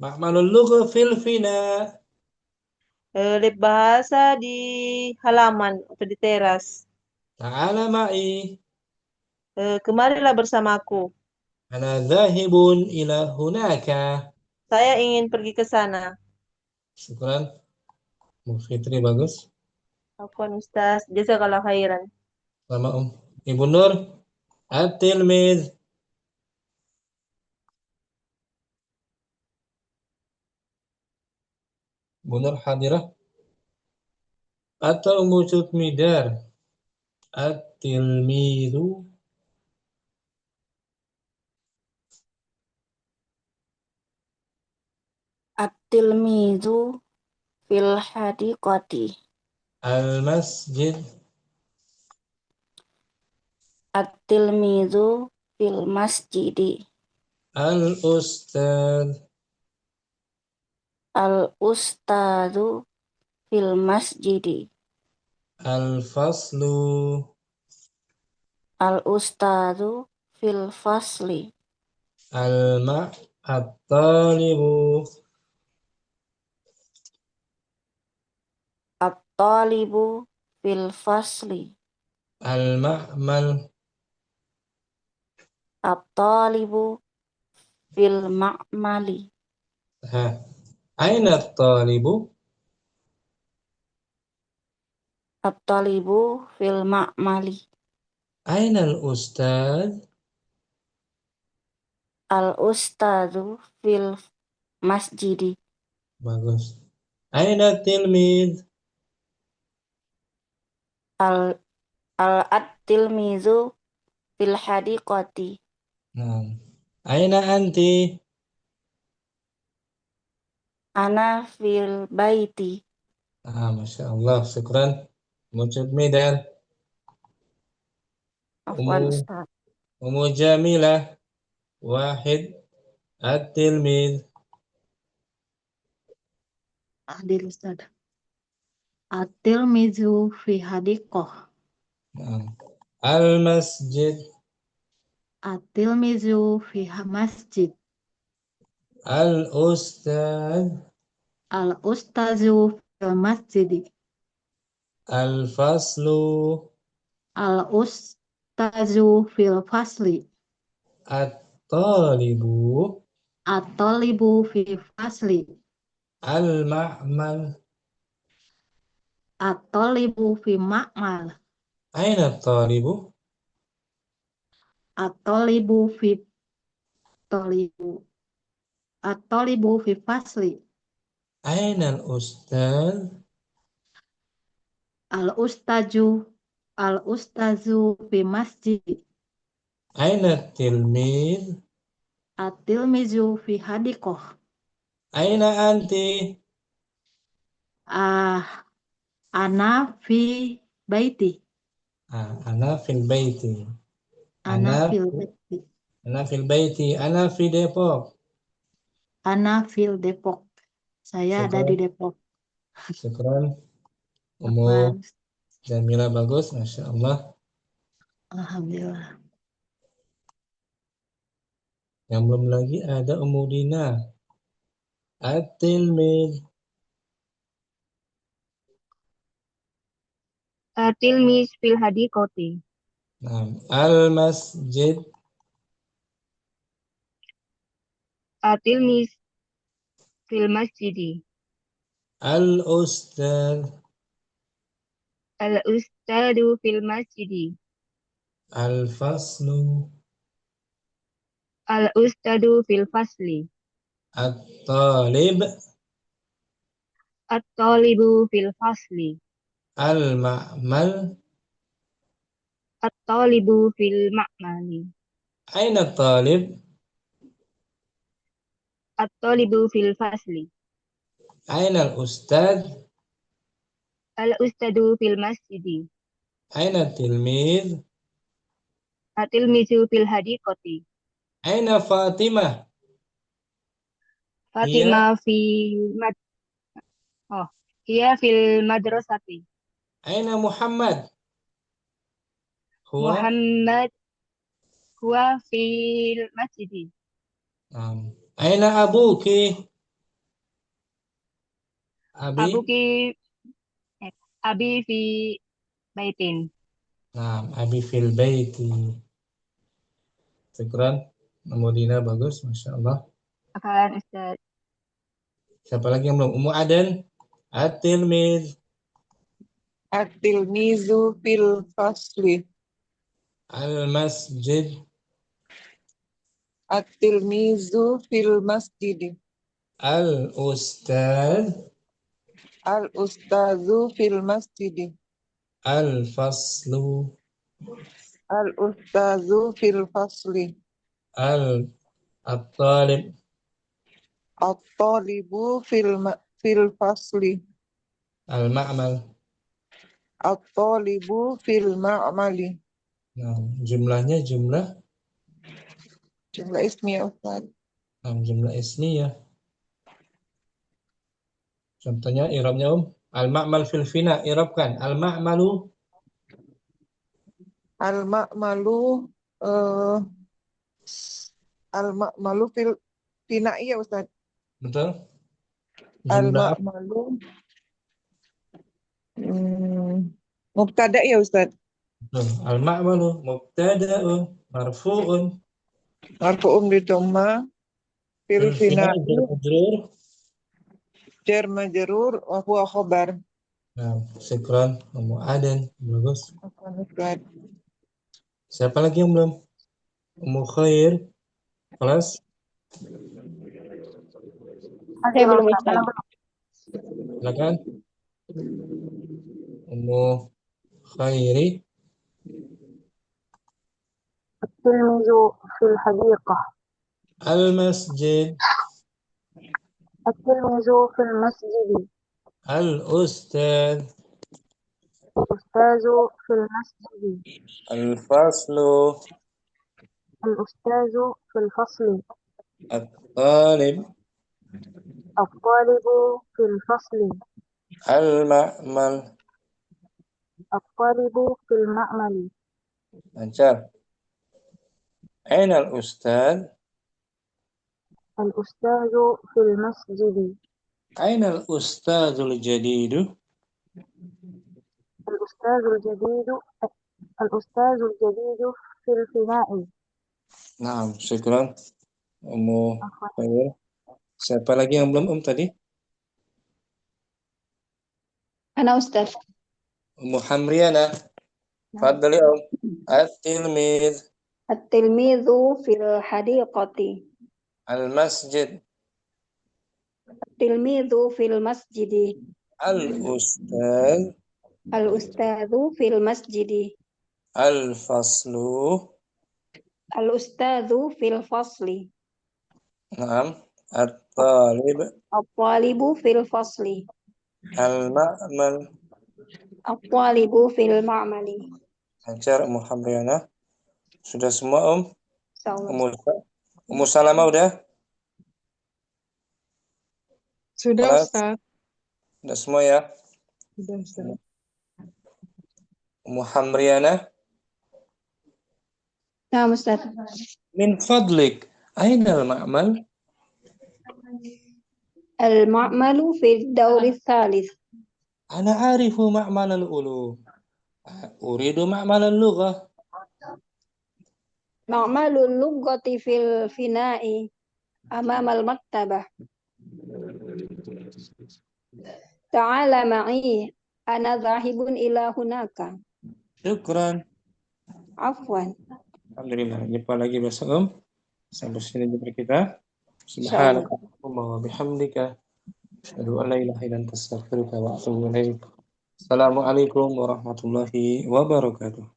Ma'malul lughah fil fina. Lab bahasa di halaman atau di teras. Ta'ala ma'i. Kemarilah bersamaku. Ana dhahibun ila hunaka. Saya ingin pergi ke sana. Syukran. Bu Fitri bagus. Afwan Ustaz, jazakallah khairan. Sama Ibu Nur. At-tilmiz. Bu Nur hadirah. Atau Ummu Sutmidar. At-tilmizu. At-tilmizu fil hadiqati. Al-masjid. At-tilmizu fil masjidi. Al-ustad. Al-ustadu fil masjidi. Al-faslu. Al-ustadu fil fasli. At-talibu. At-talibu fil fasli. Al-ma'mal. At-talibu fil ma'mali. Aina at-talibu? At-talibu fil ma'mali. Aina al-ustad? Al-ustadu fil masjidi. Bagus. Aina tilmid? At-tilmizu fil hadiqati. Nah. Aina anti? Ana fil baiti. Masya Allah. Syukran. Mujadmidan. Afwan Ustaz. Ummu Jamilah. Wahid. At-tilmid. Adil Ustaz. At-tilmizu fi hadiqah. Al-masjid. At-tilmizu fi masjid. Al-ustad. Al-ustazu fil masjidi. Al-faslu. Al-ustazu fil fasli. At-talibu. At-talibu fi fasli. Al-ma'mal. At-talibu fi ma'mal. Aina at-talibu? At-talibu fi talibu. At-talibu fi fasli. Aina al-ustad? Al-ustazu fi masjid. Aina tilmid? At-tilmizu fi hadiqah. Aina anti? Ana fi baiti. Ana fil baiti. Ana fil baiti. Ana fil baiti. Ana fi Depok. Ana fil Depok. Saya ada di Depok. Syukran. Ummu Jamila bagus, Masya Allah. Alhamdulillah. Yang belum lagi ada Ummu Dina. At-tilmid. At-tilmiz fil hadiqati. Al-masjid. At-tilmiz fil masjidi. Al-ustad. Al-ustadu fil masjidi. Al-faslu. Al-ustadu fil fasli. At-talib. At-talibu fil fasli. Al-ma'mal. At-talibu fil ma'mali. Aina at-talib? At-talibu fil fasli. Aina al-ustad? Al-ustadu fil masjidi. Aina tilmid? At-tilmizu fil hadiqati. Aina Fatimah? Fatimah hiya fil madrasati. Aina Muhammad? Muhammad huwa fil masjidi. Aina abuki? Abi fi baitin. Abi fil baiti. Syukran. Dina bagus, Masya Allah. Hafalan Ustaz. Siapa lagi yang belum? Ummu Aden. At-tilmiz. At-tilmizu fil fasli. Al-masjid. At-tilmizu fil masjidi. Al-ustaz. Al-ustazu fil masjidi. Al-faslu. Al-ustazu fil fasli. At-talib. At-talibu fil fasli. Al-ma'mal. At-talibu fil ma'mali. Nah, jumlahnya jumlah ismiyah Ustaz. jumlah ismiyah. Contohnya i'rabnya al-ma'mal fil fina, i'rabkan al-ma'malu. Al-ma'malu al-ma'malu fil fina ya Ustaz. Betul? Jumlah Al-ma'malu mubtada ya Ustaz. Al-ma'malu mubtada'un marfu'un. Marfu'un bi dhamma fil fina jar majrur wa huwa khabar. Nah, syukran Ummu Aden, bagus. Ustaz. Siapa lagi yang belum? Ummu Khair, kelas? Saya belum Ustaz. Silakan. Ummu Khairi. At-tilmizu fil hadiqah. Al-masjid. At-tilmizu fil masjidi. Al-ustaz. Al-ustazu fil masjidi. Al-faslu. Al-ustazu fil fasli. At-talib. At-talibu fil fasli. Al-ma'mal. At-talibu fil ma'mali. Lancar. Aina al-ustaz? Al-ustazu fil masjidi. Aina al-ustazul jadidu? Al-ustazul jadidu Al-ustazul jadidu fil fina'i. Nah, syukran Ummu Khair. Siapa lagi yang belum tadi? Ana Ustaz. Ummu Hamriana. Fadli At-tilmiz. At-tilmizu fil hadiqati. Al-masjid. At-tilmizu fil masjidi. Al-ustaz. Al-ustazu fil masjidi. Al-faslu. Al-ustazu fil fasli. Naam. At-talib. At-talibu fil fasli. Al-ma'mal. At-talibu fil ma'mali. Lancar Ummu Hamriana. Sudah semua Insyaallah. Ummu Salamah udah? Sudah Ustaz. Sudah semua ya? Sudah Ustaz. Ummu Hamriana. Nah, Ustaz. Min fadlik. Aina al-ma'mal? Al-ma'malu fil dawri tsalits. Ana arifu ma'mal al-ulum. Uridu ma'mal al-lughah. Ma'malul lughati fil fina'i amamal maktabah. Ta'ala ma'i ana dhahibun ila hunaka. Syukran. Afwan. Alhamdulillah. Jumpa lagi besok sampai sini jumpa kita. Subhanakallahumma wa bihamdika asyhadu an la ilaha illa anta astaghfiruka wa atubu ilaik. Assalamualaikum warahmatullahi wabarakatuh.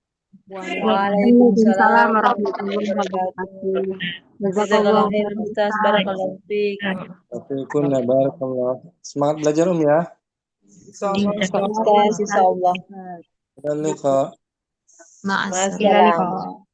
Waalaikumsalam warahmatullahi wabarakatuh. Jazakallahu khairan Ustaz, barakallahu fiik. Waalaikumsalam barakallah. Semangat belajar ya. Ustaz, insyaallah. Sampai liqa. Ma'assalam.